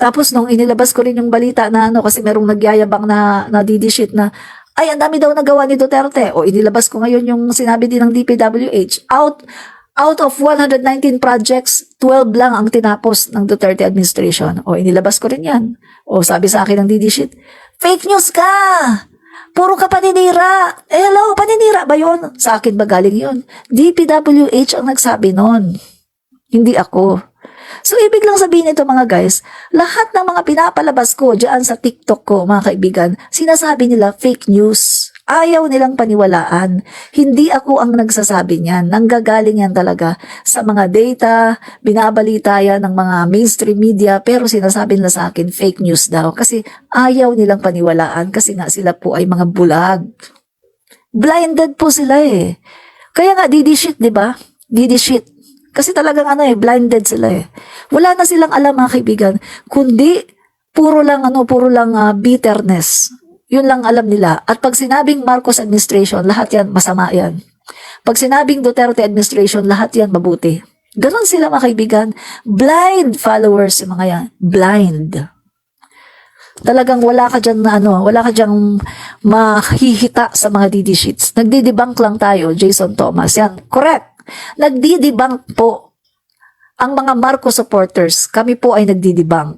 Tapos nung inilabas ko rin yung balita na kasi merong nagyayabang na DD sheet na ay, ang dami daw nagawa ni Duterte. Inilabas ko ngayon yung sinabi din ng DPWH. Out of 119 projects, 12 lang ang tinapos ng Duterte administration. Inilabas ko rin yan. Sabi sa akin ng DD sheet, fake news ka! Puro ka paninira. Hello, paninira ba yun? Sa akin ba galing yun? DPWH ang nagsabi nun. Hindi ako. So, ibig lang sabihin nito mga guys, lahat ng mga pinapalabas ko dyan sa TikTok ko, mga kaibigan, sinasabi nila fake news. Ayaw nilang paniwalaan. Hindi ako ang nagsasabi niyan. Nanggagaling yan talaga sa mga data, binabalita yan ng mga mainstream media, pero sinasabi nila sa akin fake news daw. Kasi ayaw nilang paniwalaan kasi nga sila po ay mga bulag. Blinded po sila eh. Kaya nga, didishit, di ba? Didishit. Kasi talagang blinded sila eh. Wala na silang alam mga kaibigan, kundi puro lang bitterness. Yun lang alam nila. At pag sinabing Marcos administration, lahat yan masama yan. Pag sinabing Duterte administration, lahat yan mabuti. Ganon sila mga kaibigan. Blind followers yung mga yan. Blind. Talagang wala ka dyan wala ka dyan mahihita sa mga DD sheets. Nagdidebunk lang tayo, Jason Thomas. Yan, correct. Nagdidebunk po ang mga Marcos supporters. Kami po ay nagdidebunk.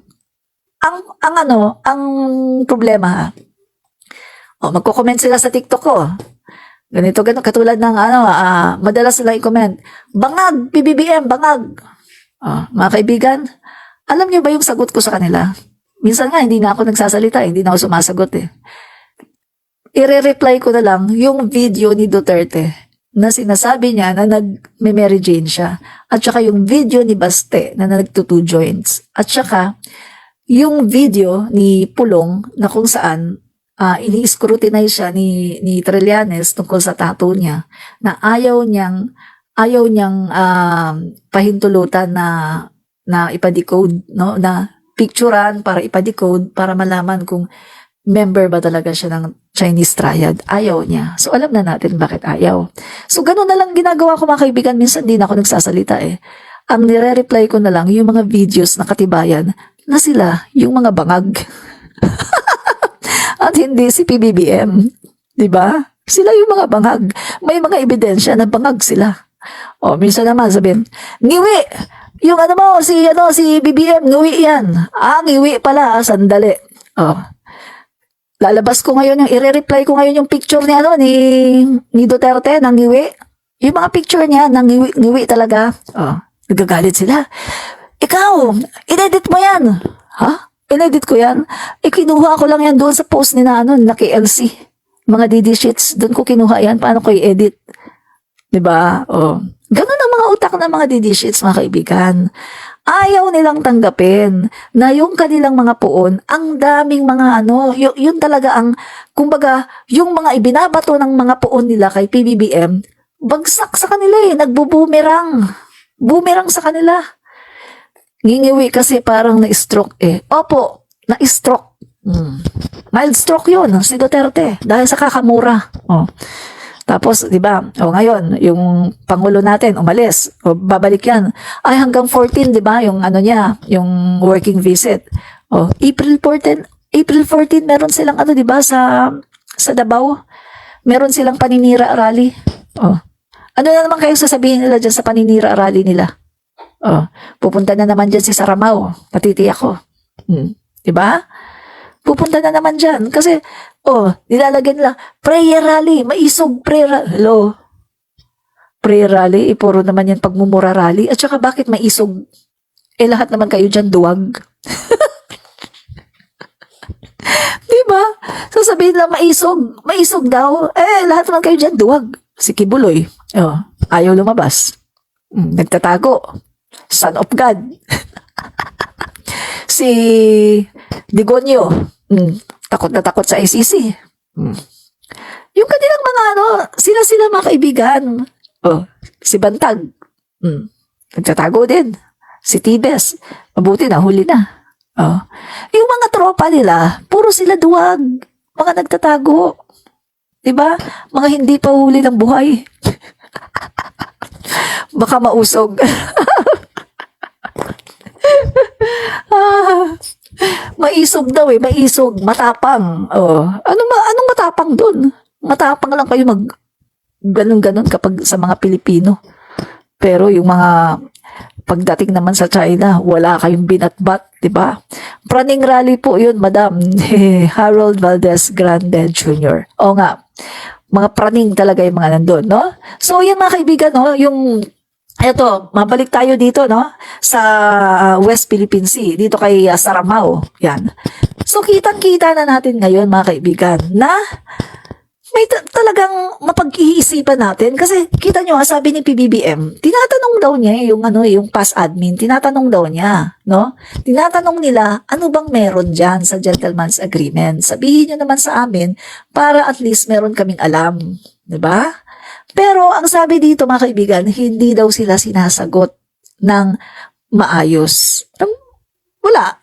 Ang problema ha. Magko-comment sila sa TikTok ko. Ganito, katulad ng madalas sila i-comment. Bangag, PBBM, bangag. Mga kaibigan, alam niyo ba yung sagot ko sa kanila? Minsan nga, hindi na ako nagsasalita, hindi na ako sumasagot eh. I-reply ko na lang yung video ni Duterte na sinasabi niya na nag-Mary Jane siya. At saka yung video ni Baste na nagtutu joints. At saka yung video ni Pulong na kung saan ini-scrutinize siya ni Trillanes tungkol sa tattoo niya na ayaw niyang pahintulutan na ipa-decode, no, na picturean para ipa-decode para malaman kung member ba talaga siya ng Chinese Triad. Ayaw niya. So, alam na natin bakit ayaw. So, ganun na lang ginagawa ko mga kaibigan. Minsan din ako nagsasalita eh. Ang nire-reply ko na lang yung mga videos na katibayan na sila, yung mga bangag. At hindi si PBBM. Diba? Sila yung mga bangag. May mga ebidensya na bangag sila. Minsan naman sabihin, ngiwi! Yung si BBM, ngiwi yan. Ngiwi pala, sandali. Lalabas ko ngayon i-reply ko ngayon yung picture ni Duterte ng ngiwi. Yung mga picture niya ng ngiwi talaga. Nagagalit sila. Ikaw, inedit mo yan. Inedit ko yan. Kinuha ko lang yan doon sa post ni na KLC. Mga DD sheets, doon ko kinuha yan. Paano ko i-edit? Diba? Ganun ang mga utak ng mga DD sheets, mga kaibigan. Ayaw nilang tanggapin na yung kanilang mga poon, ang daming mga yun talaga ang, kumbaga, yung mga ibinabato ng mga poon nila kay PBBM, bagsak sa kanila nagbubumerang. Bumerang sa kanila. Ngingiwi kasi parang na-stroke Opo, na-stroke. Mild stroke yun, si Duterte, dahil sa kakamura. Tapos, di ba, ngayon, yung Pangulo natin, umalis, babalik yan. Ay, hanggang 14, di ba, yung niya, yung working visit. April 14, meron silang di ba, sa Davao, meron silang paninira rally. Ano na naman kayo sasabihin nila dyan sa paninira rally nila? Pupunta na naman dyan si Saramao, patitiyak ko. Di ba? Pupunta na naman dyan. Kasi, nilalagyan nila, prayer rally, maisog prayer rally. Hello? Prayer rally, puro naman yan pagmumura rally. At saka bakit maisog? Lahat naman kayo dyan duwag. Diba? Sasabihin lang maisog daw. Lahat naman kayo dyan duwag. Si Kibuloy, ayaw lumabas. Nagtatago. Son of God. Si Digonio, takot na takot sa ICC. Yung kanilang mga sila mga kaibigan. Si Bantag, nagtatago din. Si Tibes, mabuti na, huli na. Yung mga tropa nila, puro sila duwag. Mga nagtatago. Diba? Mga hindi pa huli ng buhay. Baka mausog. Maisog daw maisog, matapang. Anong matapang dun? Matapang lang kayo ganun-ganun kapag sa mga Pilipino. Pero yung mga pagdating naman sa China, wala kayong binatbat, di ba? Praning rally po yun, Madam Harold Valdez Grande Jr. Nga, mga praning talaga yung mga nandun, no? So, yan mga kaibigan, yung Eto, mabalik tayo dito, no? Sa West Philippine Sea, dito kay Saramaw. Yan. So, kitang-kita na natin ngayon, mga kaibigan, na may talagang mapag-iisipan natin. Kasi, kita nyo, sabi ni PBBM, tinatanong daw niya yung past admin, tinatanong daw niya, no? Tinatanong nila, ano bang meron dyan sa gentleman's agreement? Sabihin nyo naman sa amin, para at least meron kaming alam. 'Di ba? Pero ang sabi dito mga kaibigan, hindi daw sila sinasagot ng maayos. Wala.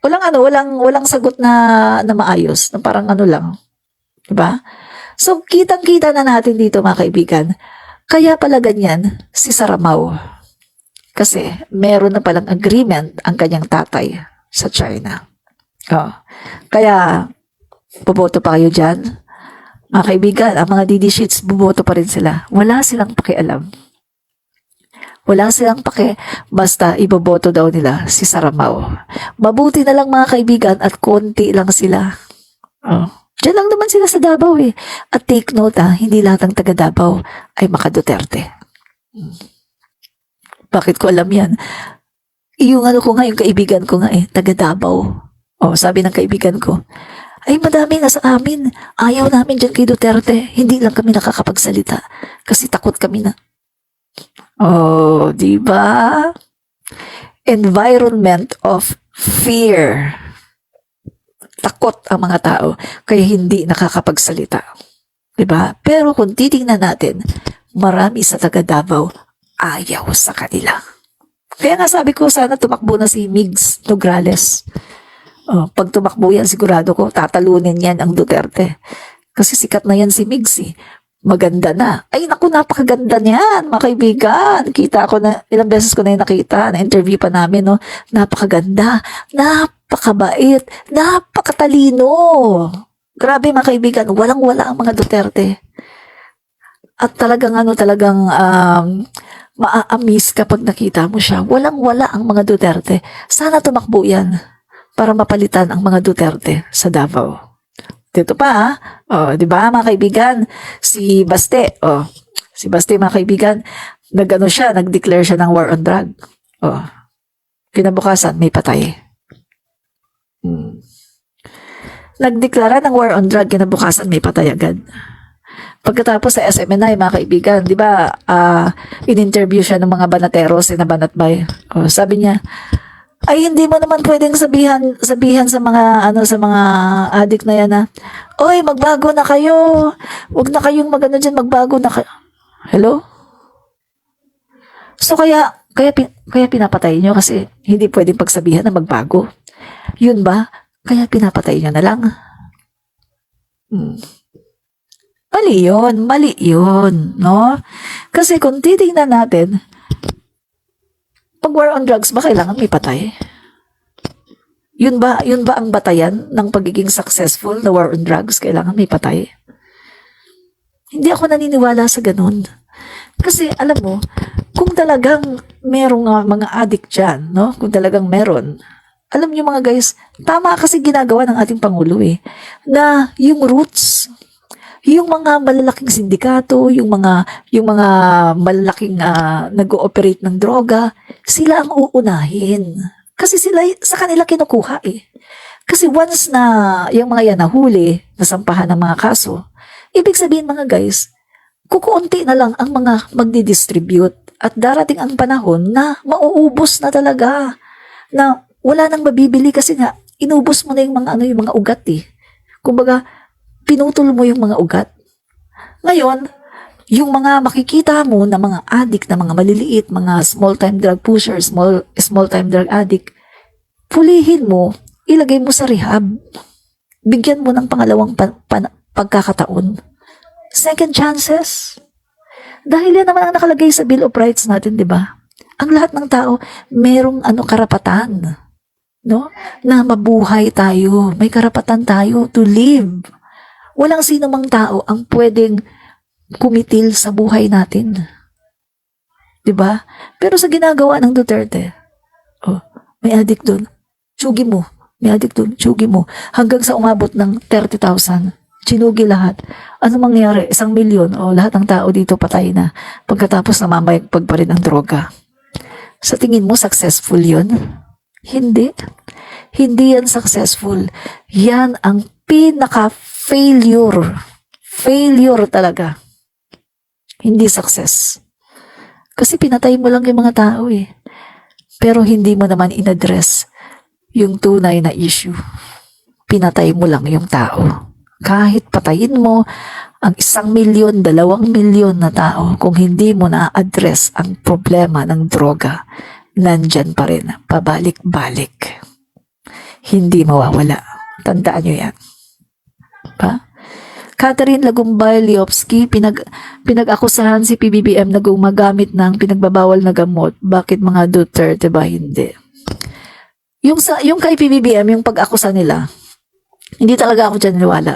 Walang sagot na maayos. Na parang ano lang. Diba? So, kitang-kita na natin dito mga kaibigan. Kaya pala ganyan si Saramaw. Kasi meron na palang agreement ang kanyang tatay sa China. Oh. Kaya, boboto pa kayo dyan? Mga kaibigan, ang mga DD sheets, buboto pa rin sila. Wala silang pakialam. Wala silang basta iboboto daw nila si Saramaw. Mabuti na lang mga kaibigan at konti lang sila. Oh. Diyan lang naman sila sa Davao eh. At take note hindi lahat ng taga Davao ay maka-Duterte. Bakit ko alam yan? Yung yung kaibigan ko nga taga Davao. Oh, sabi ng kaibigan ko, ay madami nga sa amin. Ayaw namin dyan kay Duterte. Hindi lang kami nakakapagsalita. Kasi takot kami na. Oh, di ba? Environment of fear. Takot ang mga tao. Kaya hindi nakakapagsalita. Di ba? Pero kung titingnan natin, marami sa taga Davao ayaw sa kanila. Kaya nga sabi ko, sana tumakbo na si Migs Nograles. Oh, pag tumakbo yan, sigurado ko, tatalunin yan ang Duterte. Kasi sikat na yan si Migs Maganda na. Ay, naku, napakaganda niyan, mga kaibigan. Kita ko na, ilang beses ko na yung nakita, na-interview pa namin, no? Napakaganda, napakabait, napakatalino. Grabe, mga kaibigan, walang-wala ang mga Duterte. At talagang, maa-amaze kapag nakita mo siya. Walang-wala ang mga Duterte. Sana tumakbo yan para mapalitan ang mga Duterte sa Davao. Dito pa di ba mga kaibigan, si Baste, mga kaibigan, nag-declare siya ng war on drug. Kinabukasan, may patay. Nagdeklara ng war on drug, kinabukasan, may patay agad. Pagkatapos sa SMNI, mga kaibigan, di ba, in-interview siya ng mga banateros, sinabanatbay. Sabi niya, ay hindi mo naman pwedeng sabihan sa mga addict na yan oy, magbago na kayo. Huwag na kayong diyan, magbago na kayo. Hello? So kaya pinapatay niyo kasi hindi pwedeng pagsabihan na magbago. Yun ba? Kaya pinapatay niyo na lang. Mali yun, no? Kasi kung titingnan natin, pag war on drugs ba kailangan may patay? Yun ba ang batayan ng pagiging successful na war on drugs? Kailangan may patay? Hindi ako naniniwala sa ganun. Kasi alam mo, kung talagang merong mga addict dyan, no? Kung talagang meron, alam niyo mga guys, tama kasi ginagawa ng ating Pangulo na yung roots, yung mga malalaking sindikato, yung mga malalaking nag-ooperate ng droga, sila ang uunahin. Kasi sila, sa kanila kinukuha Kasi once na yung mga yan nahuli, nasampahan ng mga kaso, ibig sabihin mga guys, kukunti na lang ang mga magdi-distribute at darating ang panahon na mauubos na talaga, na wala nang mabibili kasi nga, inubos mo na yung mga ugat Kumbaga, pinutol mo yung mga ugat. Ngayon, yung mga makikita mo na mga addict, na mga maliliit, mga small-time drug pushers, small-time drug addict, pulihin mo, ilagay mo sa rehab. Bigyan mo ng pangalawang pagkakataon. Second chances. Dahil yan naman ang nakalagay sa Bill of Rights natin, di ba? Ang lahat ng tao, merong karapatan, no? Na mabuhay tayo. May karapatan tayo to live. Walang sino mang tao ang pwedeng kumitil sa buhay natin. 'Di ba? Pero sa ginagawa ng Duterte, may addict doon, tsugi mo. May addict doon, tsugi mo. Hanggang sa umabot ng 30,000 Sinugi lahat. Ano mangyari? 1,000,000 o lahat ng tao dito patay na pagkatapos namamayagpag pa rin ang droga. Sa tingin mo, successful yun? Hindi. Hindi yan successful. Yan ang pinaka-failure. Failure talaga. Hindi success. Kasi pinatay mo lang yung mga tao eh. Pero hindi mo naman inaddress yung tunay na issue. Pinatay mo lang yung tao. Kahit patayin mo ang 1,000,000, 2,000,000 na tao, kung hindi mo na-address ang problema ng droga, nandyan pa rin, pabalik-balik. Hindi mawawala. Tandaan nyo yan. Pa? Catherine Lagumbay Liopsky, pinag-akusahan si PBBM na gumagamit ng pinagbabawal na gamot. Bakit mga Duterte ba hindi? Yung kay PBBM, yung pag-akusa nila, hindi talaga ako dyan niniwala.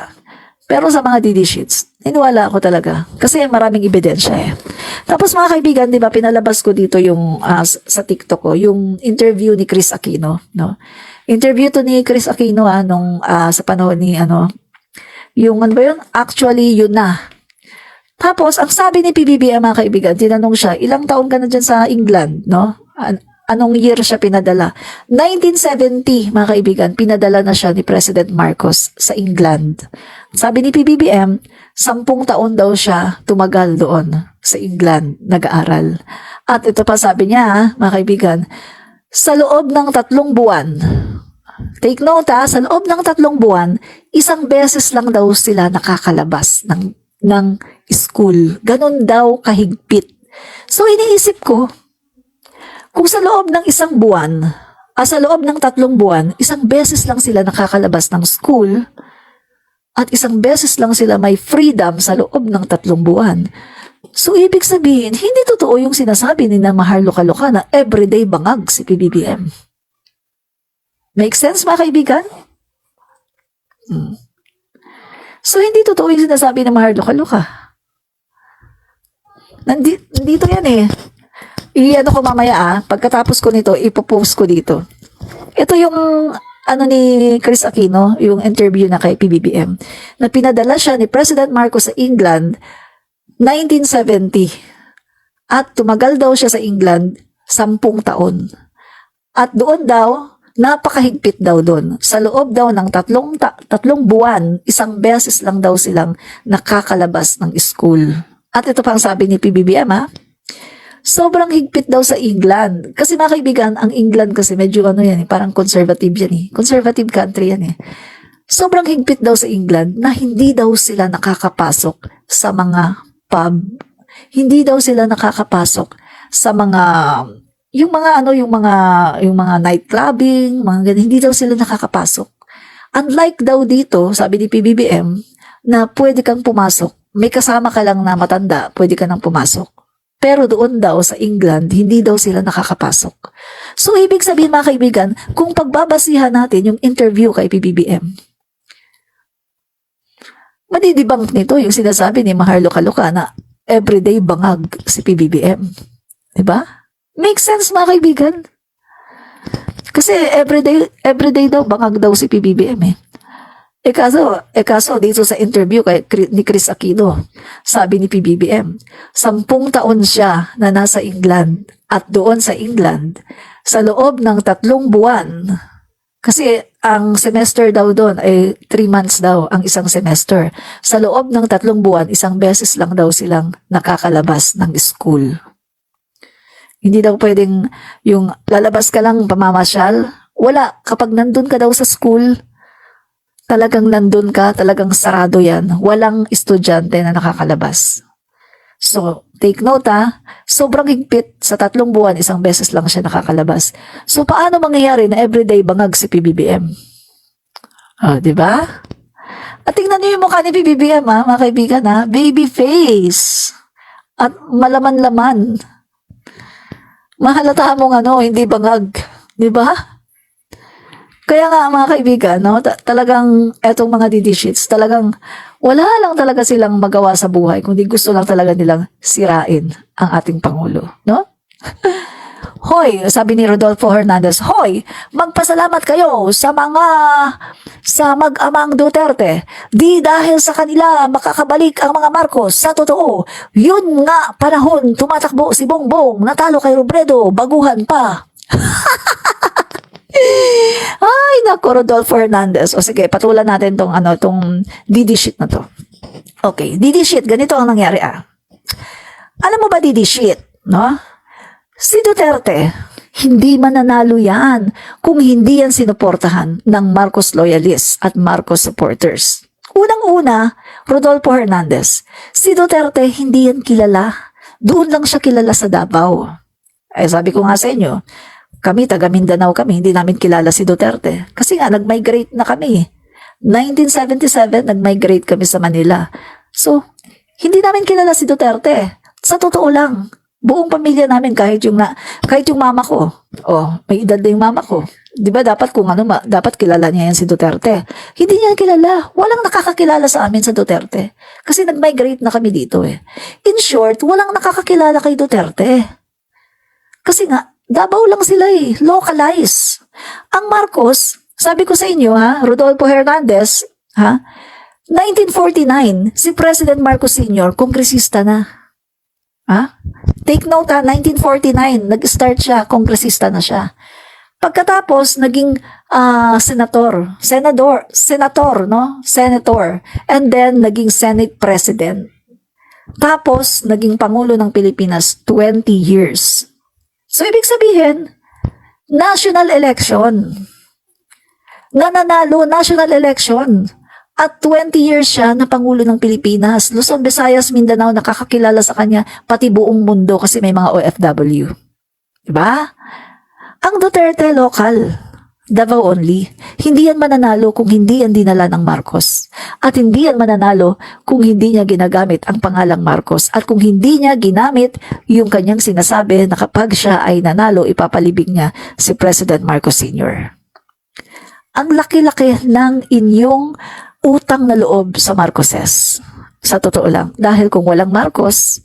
Pero sa mga DD sheets, niniwala ako talaga. Kasi maraming ebidensya eh. Tapos mga kaibigan, di ba, pinalabas ko dito yung sa TikTok ko, yung interview ni Chris Aquino. No? Interview to ni Chris Aquino nung sa panahon ni yung ano ba yun? Actually, yun na. Tapos, ang sabi ni PBBM mga kaibigan, tinanong siya, ilang taon ka na dyan sa England? No? Anong year siya pinadala? 1970, mga kaibigan, pinadala na siya ni President Marcos sa England. Sabi ni PBBM, 10 taon daw siya tumagal doon sa England, nag-aaral. At ito pa sabi niya, mga kaibigan, sa loob ng 3 buwan, take note sa loob ng 3 buwan, 1 beses lang daw sila nakakalabas ng school. Ganon daw kahigpit. So iniisip ko, kung sa loob ng 1 buwan, sa loob ng 3 buwan, 1 beses lang sila nakakalabas ng school at 1 beses lang sila may freedom sa loob ng 3 buwan. So, ibig sabihin, hindi totoo yung sinasabi ni na Maharlika na everyday bangag si PBBM. Make sense, mga kaibigan? So, hindi totoo yung sinasabi ni Maharlika. Nandito yan eh. Ano ko mamaya pagkatapos ko nito, ipopost ko dito. Ito yung ni Chris Aquino, yung interview na kay PBBM, na pinadala siya ni President Marcos sa England 1970. At tumagal daw siya sa England 10 taon. At doon daw, napakahigpit daw doon. Sa loob daw ng 3 buwan, 1 beses lang daw silang nakakalabas ng school. At ito pang sabi ni PBBM sobrang higpit daw sa England. Kasi mga kaibigan, ang England kasi medyo yan parang conservative yan eh. Conservative country yan eh. Sobrang higpit daw sa England na hindi daw sila nakakapasok sa mga pub. Hindi daw sila nakakapasok sa mga yung mga night clubbing, mga ganyan, hindi daw sila nakakapasok. Unlike daw dito, sabi ni PBBM, na pwede kang pumasok. May kasama ka lang na matanda, pwede ka nang pumasok. Pero doon daw sa England, hindi daw sila nakakapasok. So, ibig sabihin mga kaibigan, kung pagbabasihan natin yung interview kay PBBM, madidibang nito yung sinasabi ni Maharlika na everyday bangag si PBBM. Diba? Makes sense mga kaibigan. Kasi everyday daw bangag daw si PBBM eh. Kaso dito sa interview ni Chris Aquino, sabi ni PBBM, 10 taon siya na nasa England at doon sa England, sa loob ng 3 buwan, kasi ang semester daw doon ay 3 months daw ang isang semester. Sa loob ng 3 buwan, 1 beses lang daw silang nakakalabas ng school. Hindi daw pwedeng yung lalabas ka lang pamamasyal. Wala, kapag nandun ka daw sa school, talagang nandun ka, talagang sarado yan. Walang estudyante na nakakalabas. So, take note sobrang higpit sa 3 buwan, 1 beses lang siya nakakalabas. So, paano mangyayari na everyday bangag si PBBM? Diba? At tingnan niyo yung mukha ni PBBM mga kaibigan baby face. At malaman-laman. Mahalata mong hindi bangag. Diba? Kaya nga mga kaibigan, talagang etong mga DD sheets, talagang wala lang talaga silang magawa sa buhay, kundi gusto lang talaga nilang sirain ang ating Pangulo. No? Hoy, sabi ni Rodolfo Hernandez, hoy, magpasalamat kayo sa mag-amang Duterte. Di dahil sa kanila makakabalik ang mga Marcos. Sa totoo, yun nga panahon tumatakbo si Bongbong, natalo kay Robredo, baguhan pa. Ay, naku, Rodolfo Hernandez. O sige, patulan natin tong DD sheet na to. Okay, DD sheet, ganito ang nangyari Alam mo ba DD sheet, no? Si Duterte, hindi mananalo yan kung hindi yan sinuportahan ng Marcos loyalists at Marcos supporters. Unang-una, Rodolfo Hernandez, si Duterte hindi yan kilala. Doon lang siya kilala sa Davao. Ay sabi ko nga sa inyo, kami taga Mindanao kami, hindi namin kilala si Duterte. Kasi nga, nag-migrate na kami. 1977, nag-migrate kami sa Manila. So, hindi namin kilala si Duterte. Sa totoo lang, buong pamilya namin kahit yung mama ko. May edad na yung mama ko. 'Di ba dapat dapat kilala niya yan si Duterte. Hindi niya kilala. Walang nakakakilala sa amin sa Duterte. Kasi nag-migrate na kami dito In short, walang nakakakilala kay Duterte. Kasi nga Davao lang sila localize. Ang Marcos, sabi ko sa inyo Rodolfo Hernandez, 1949, si President Marcos Sr., kongresista na. Take note 1949, nag-start siya, kongresista na siya. Pagkatapos, naging senator, and then naging Senate President. Tapos, naging Pangulo ng Pilipinas 20 years. So, ibig sabihin, national election. Nananalo, national election. At 20 years siya na Pangulo ng Pilipinas. Luzon, Visayas, Mindanao, nakakakilala sa kanya, pati buong mundo kasi may mga OFW. Diba? Ang Duterte, local. Davao only. Hindi yan mananalo kung hindi yan dinala ng Marcos. At hindi yan mananalo kung hindi niya ginagamit ang pangalang Marcos. At kung hindi niya ginamit yung kanyang sinasabi na kapag siya ay nanalo, ipapalibig niya si President Marcos Sr. Ang laki-laki ng inyong utang na loob sa Marcoses. Sa totoo lang. Dahil kung walang Marcos,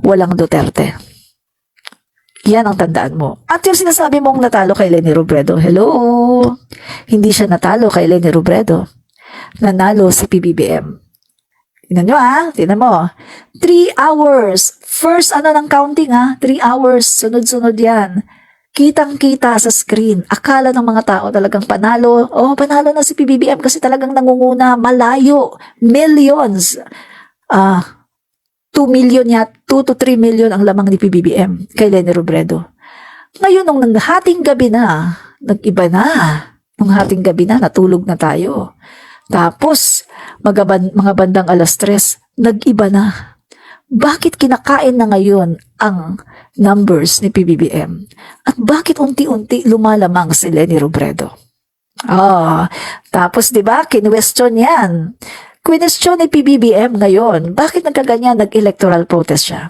walang Duterte. Yan ang tandaan mo. At yung sinasabi mong natalo kay Leni Robredo, hello? Hindi siya natalo kay Leni Robredo. Nanalo si PBBM. Tingnan nyo tingnan mo. 3 hours. First ng counting 3 hours. Sunod-sunod yan. Kitang-kita sa screen. Akala ng mga tao talagang panalo. Panalo na si PBBM kasi talagang nangunguna, malayo. Millions. 2 million 2 to 3 million ang lamang ni PBBM kay Leni Robredo. Ngayon, nung hating gabi na, nag-iba na. Nung hating gabi na, natulog na tayo. Tapos, mga bandang 3:00, nag-iba na. Bakit kinakain na ngayon ang numbers ni PBBM? At bakit unti-unti lumalamang si Leni Robredo? Tapos 'di ba, kinwestiyon yan. Kwestiyon ni PBBM ngayon, bakit nagkaganyan, nag-electoral protest siya?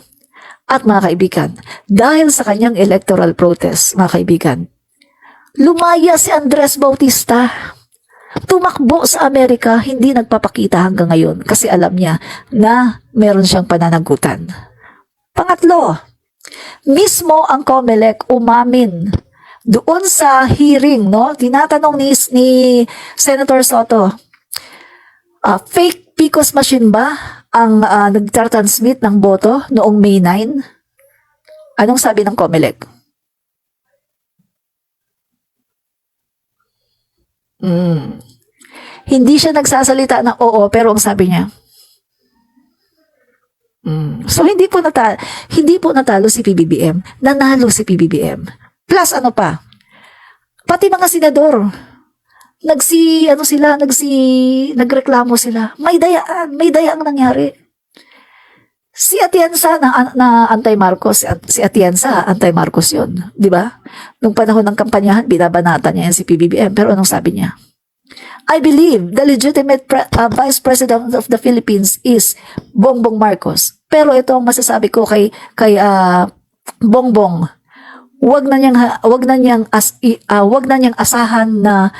At mga kaibigan, dahil sa kanyang electoral protest, mga kaibigan, lumaya si Andres Bautista. Tumakbo sa Amerika, hindi nagpapakita hanggang ngayon kasi alam niya na meron siyang pananagutan. Pangatlo, mismo ang COMELEC umamin doon sa hearing, tinatanong ni Senator Soto, fake PCOS machine ba ang nagtatransmit ng boto noong May 9? Anong sabi ng COMELEC? Hindi siya nagsasalita ng oo, pero ang sabi niya, So hindi po natalo si PBBM, nanalo si PBBM. Plus ano pa? Pati mga senador, nagreklamo sila. May dayaang nangyari. Si Atienza na anti-Marcos, si Atienza anti-Marcos 'yun, 'di ba? Nung panahon ng kampanyahan, binabanatan niya yan si PBBM, pero anong sabi niya? I believe the legitimate Vice President of the Philippines is Bongbong Marcos. Pero ito ang masasabi ko kay Bongbong. Wag na niyang asahan na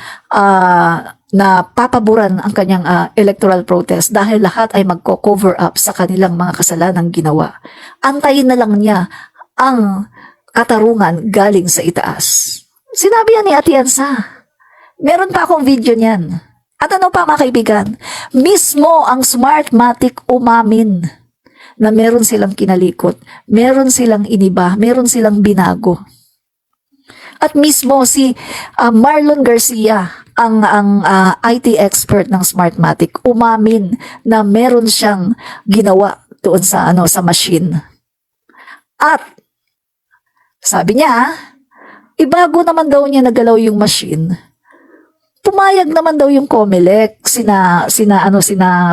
papaboran ang kanyang electoral protest dahil lahat ay magko-cover up sa kanilang mga kasalanang ginawa. Antayin na lang niya ang katarungan galing sa itaas. Sinabi yan ni Atienza. Meron pa akong video niyan. At ano pa mga kaibigan? Mismo ang Smartmatic umamin na meron silang kinalikot, meron silang iniba, meron silang binago. At mismo si Marlon Garcia, ang IT expert ng Smartmatic, umamin na meron siyang ginawa doon sa sa machine. At sabi niya, ibago naman daw niya nagalaw yung machine. Pumayag naman daw yung COMELEC, sina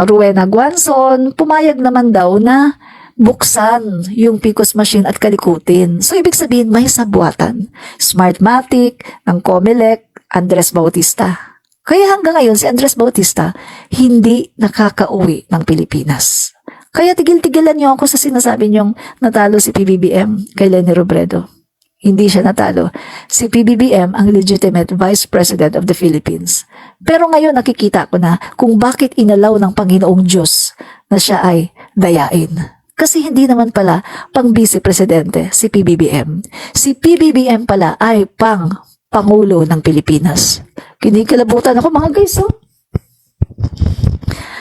Rowena Guanzon, pumayag naman daw na buksan yung PCOS machine at kalikutin. So, ibig sabihin, may sabuatan. Smartmatic, ng COMELEC, Andres Bautista. Kaya hanggang ngayon, si Andres Bautista, hindi nakakauwi ng Pilipinas. Kaya tigil-tigilan niyo ako sa sinasabi niyong natalo si PBBM kay Leni Robredo. Hindi siya natalo. Si PBBM ang legitimate Vice President of the Philippines. Pero ngayon nakikita ko na kung bakit inalaw ng Panginoong Diyos na siya ay dayain. Kasi hindi naman pala pang Vice Presidente si PBBM. Si PBBM pala ay Pangulo ng Pilipinas. Kinikilabutan ako mga guys. Oh.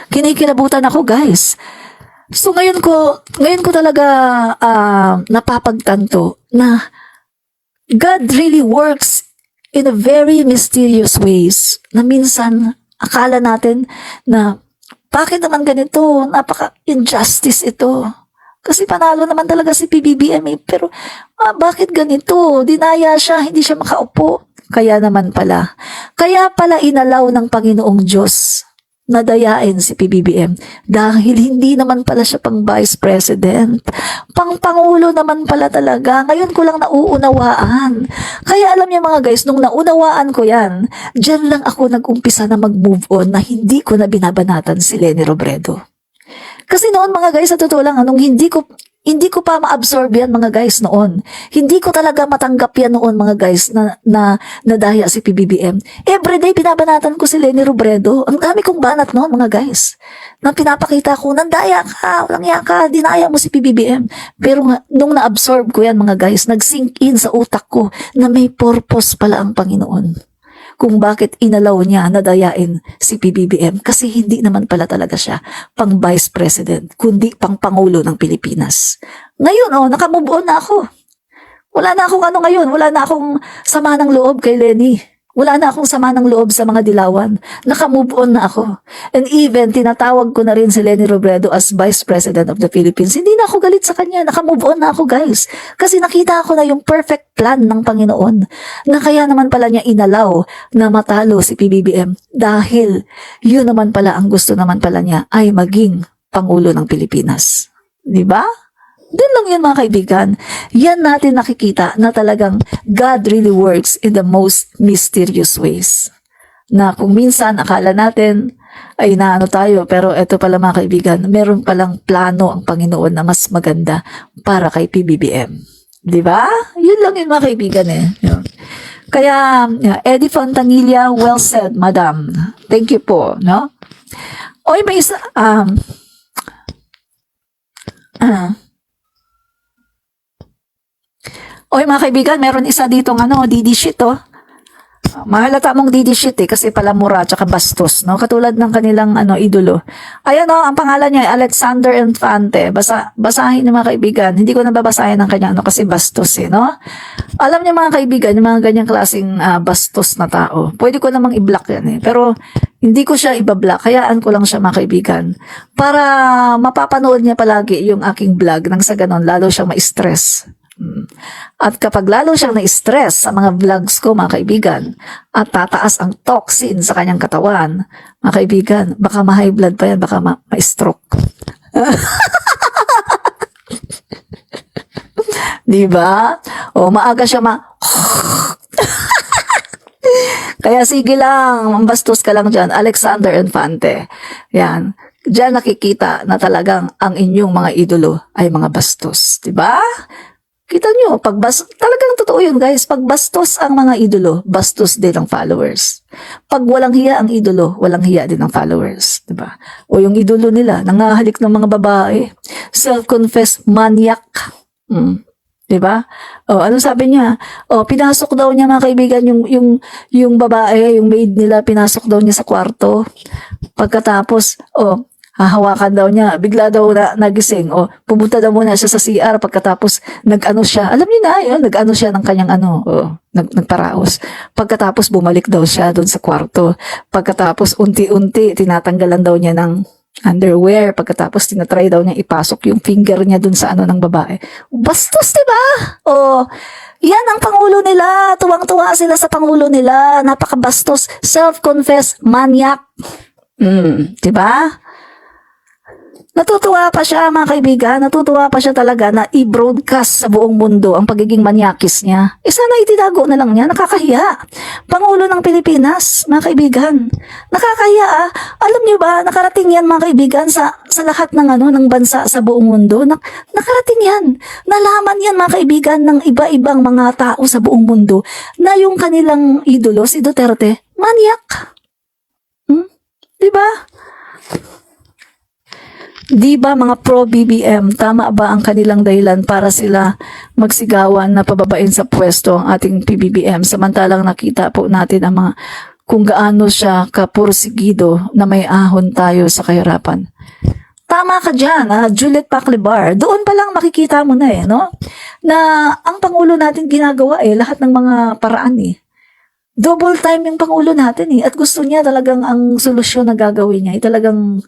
Kinikilabutan ako guys. So ngayon ko talaga napapagtanto na God really works in a very mysterious ways na minsan akala natin na bakit naman ganito, napaka-injustice ito. Kasi panalo naman talaga si PBBM pero bakit ganito? Dinaya siya, hindi siya makaupo. Kaya pala inalaw ng Panginoong Diyos na dayain si PBBM dahil hindi naman pala siya pang Vice President. Pangulo naman pala talaga. Ngayon ko lang nauunawaan. Kaya alam niyo mga guys, nung naunawaan ko yan, dyan lang ako nag-umpisa na mag-move on na hindi ko na binabanatan si Leni Robredo. Kasi noon mga guys, sa totoo lang, anong hindi ko pa ma-absorb yan mga guys noon. Hindi ko talaga matanggap yan noon mga guys na nadaya si PBBM. Everyday binabanatan ko si Leni Robredo. Ang dami kong banat noon mga guys. Na pinapakita ko, nandaya ka, walang yaka, dinaya mo si PBBM. Pero nung na-absorb ko yan mga guys, nag-sink in sa utak ko na may purpose pala ang Panginoon. Kung bakit inalaw niya na dayain si PBBM kasi hindi naman pala talaga siya pang Vice President, kundi pang Pangulo ng Pilipinas. Ngayon, nakamove on na ako. Wala na akong ngayon, wala na akong sama ng loob kay Leni. Wala na akong sama ng loob sa mga dilawan. Nakamove on na ako. And even, tinatawag ko na rin si Leni Robredo as Vice President of the Philippines. Hindi na ako galit sa kanya. Nakamove on na ako, guys. Kasi nakita ko na yung perfect plan ng Panginoon. Na kaya naman pala niya inalaw na matalo si PBBM. Dahil yun naman pala ang gusto naman pala niya ay maging Pangulo ng Pilipinas. Diba? Doon lang yun mga kaibigan. Yan natin nakikita na talagang God really works in the most mysterious ways. Na kung minsan akala natin ay naano tayo, pero eto pala mga kaibigan, meron palang plano ang Panginoon na mas maganda para kay PBBM. Diba? Yun lang yun mga kaibigan eh. Yun. Kaya, Eddie Fontanilla, well said, madam. Thank you po. No? Oy, may isa, Oy mga kaibigan, meron isa ditong DD shit Mahalata mong DD shit kasi pala mura tsaka bastos, no? Katulad ng kanilang idolo. Ayan ang pangalan niya Alexander Infante. Basahin niyo mga kaibigan. Hindi ko na babasahin ang kanya kasi bastos no? Alam niyo mga kaibigan, yung mga ganyang klaseng bastos na tao. Pwede ko namang i-block yan Pero hindi ko siya ibablock. Hayaan ko lang siya mga kaibigan. Para mapapanood niya palagi yung aking vlog nang sa ganon lalo siyang ma-stress. At kapag lalo siyang na-stress sa mga vlogs ko mga kaibigan at tataas ang toxin sa kanyang katawan, mga kaibigan, baka ma-high blood pa yan, baka ma-stroke. Diba? O maaga siya Kaya sige lang, mambastos ka lang dyan, Alexander Infante. Yan. Diyan nakikita na talagang ang inyong mga idolo ay mga bastos. Diba? Kita nyo, talagang totoo yun guys, pag bastos ang mga idolo, bastos din ang followers. Pag walang hiya ang idolo, walang hiya din ang followers. Diba? O yung idolo nila, nangahalik ng mga babae, self-confessed maniac. 'Di ba? Oh, ano sabi niya? Oh, pinasok daw niya mga kaibigan yung babae, yung maid nila, pinasok daw niya sa kwarto. Pagkatapos, oh, hahawakan daw niya. Bigla daw nagising. O, pumunta daw muna siya sa CR. Pagkatapos, nag-ano siya. Alam niyo na, yun, nag-ano siya ng kanyang ano. O, nagparaos. Pagkatapos, bumalik daw siya doon sa kwarto. Pagkatapos, unti-unti, tinatanggalan daw niya ng underwear. Pagkatapos, tinatry daw niya ipasok yung finger niya doon sa ano ng babae. Bastos, diba? O, yan ang pangulo nila. Tuwang-tuwa sila sa pangulo nila. Napakabastos. Self-confessed maniac. Diba? Natutuwa pa siya mga kaibigan, natutuwa pa siya talaga na i-broadcast sa buong mundo ang pagiging manyakis niya. Sana itinago na lang niya, nakakahiya. Pangulo ng Pilipinas, mga kaibigan. Nakakahiya ah. Alam niyo ba, nakarating yan mga kaibigan sa lahat ng ng bansa sa buong mundo. Nakarating yan. Nalaman yan mga kaibigan ng iba-ibang mga tao sa buong mundo na yung kanilang idolo, si Duterte, manyak. Diba? Di ba mga pro-BBM, tama ba ang kanilang dahilan para sila magsigawan na pababain sa pwesto ang ating PBBM samantalang nakita po natin ang mga kung gaano siya kapursigido na may ahon tayo sa kahirapan. Tama ka dyan, Juliet Paclibar. Doon pa lang makikita mo na no? Na ang Pangulo natin ginagawa lahat ng mga paraan Double time yung Pangulo natin at gusto niya talagang ang solusyon na gagawin niya ay talagang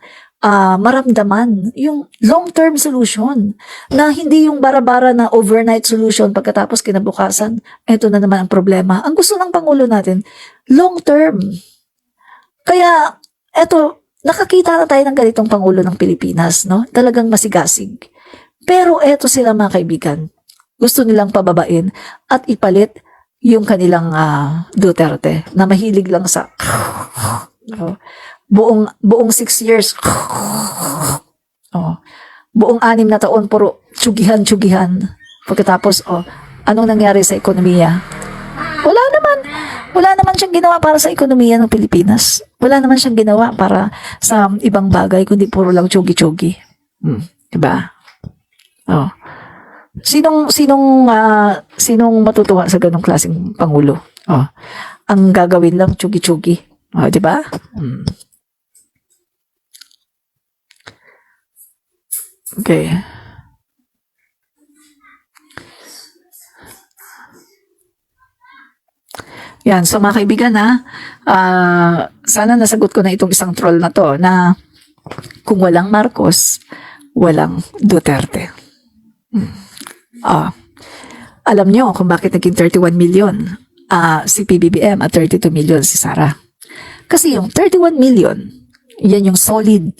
maramdaman yung long-term solution na hindi yung bara-bara na overnight solution pagkatapos kinabukasan, eto na naman ang problema. Ang gusto ng Pangulo natin, long-term. Kaya, eto, nakakita na tayo ng ganitong Pangulo ng Pilipinas, no? Talagang masigasig. Pero eto sila mga kaibigan, gusto nilang pababain at ipalit yung kanilang Duterte na mahilig lang sa buong 6 years buong 6 na taon puro tsugihan pagkatapos anong nangyari sa ekonomiya? Wala naman siyang ginawa para sa ekonomiya ng Pilipinas. Wala naman siyang ginawa para sa ibang bagay kundi puro lang tsugi-tsugi. Diba? Sinong matutuwa sa ganong klaseng Pangulo? Ang gagawin lang tsugi-tsugi. Di ba? Okay. Yan, so mga kaibigan sana nasagot ko na itong isang troll na to na kung walang Marcos, walang Duterte. Alam nyo kung bakit naging 31 million si PBBM at 32 million si Sara. Kasi yung 31 million, yan yung solid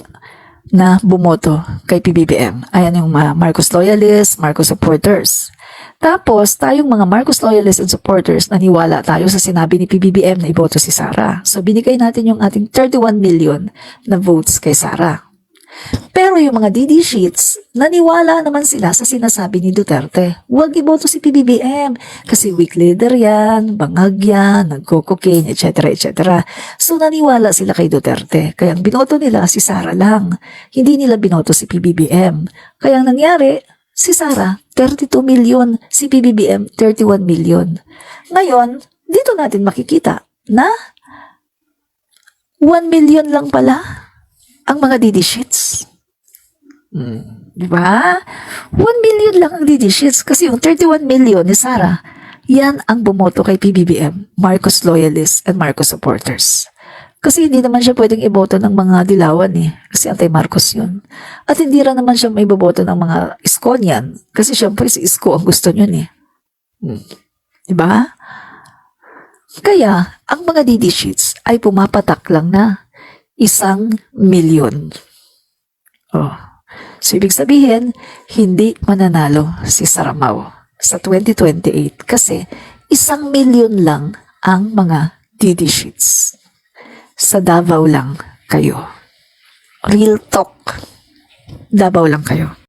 na bumoto kay PBBM. Ayan yung Marcos loyalists, Marcos supporters. Tapos, tayong mga Marcos loyalists and supporters, naniwala tayo sa sinabi ni PBBM na iboto si Sara. So, binigay natin yung ating 31 million na votes kay Sara. Pero yung mga DD sheets, naniwala naman sila sa sinasabi ni Duterte. Huwag iboto si PBBM kasi weak leader yan, bangag yan, nagko-cocaine, etc. etc. So naniwala sila kay Duterte. Kaya ang binoto nila si Sara lang. Hindi nila binoto si PBBM. Kaya ang nangyari, si Sara, 32 million, si PBBM, 31 million. Ngayon, dito natin makikita na 1 million lang pala ang mga DD sheets. Diba? 1 million lang ang DD sheets kasi yung 31 million ni Sara, yan ang bumoto kay PBBM, Marcos loyalists and Marcos supporters. Kasi hindi naman siya pwedeng iboto ng mga dilawan kasi anti-Marcos yun. At hindi rin naman siya may iboboto ng mga Isko niyan kasi syempre si Isko ang gusto niyon Diba? Kaya, ang mga DD sheets ay pumapatak lang na 1 million. So, ibig sabihin, hindi mananalo si Saramaw sa 2028 kasi 1 million lang ang mga DD sheets. Sa Davao lang kayo. Real talk. Davao lang kayo.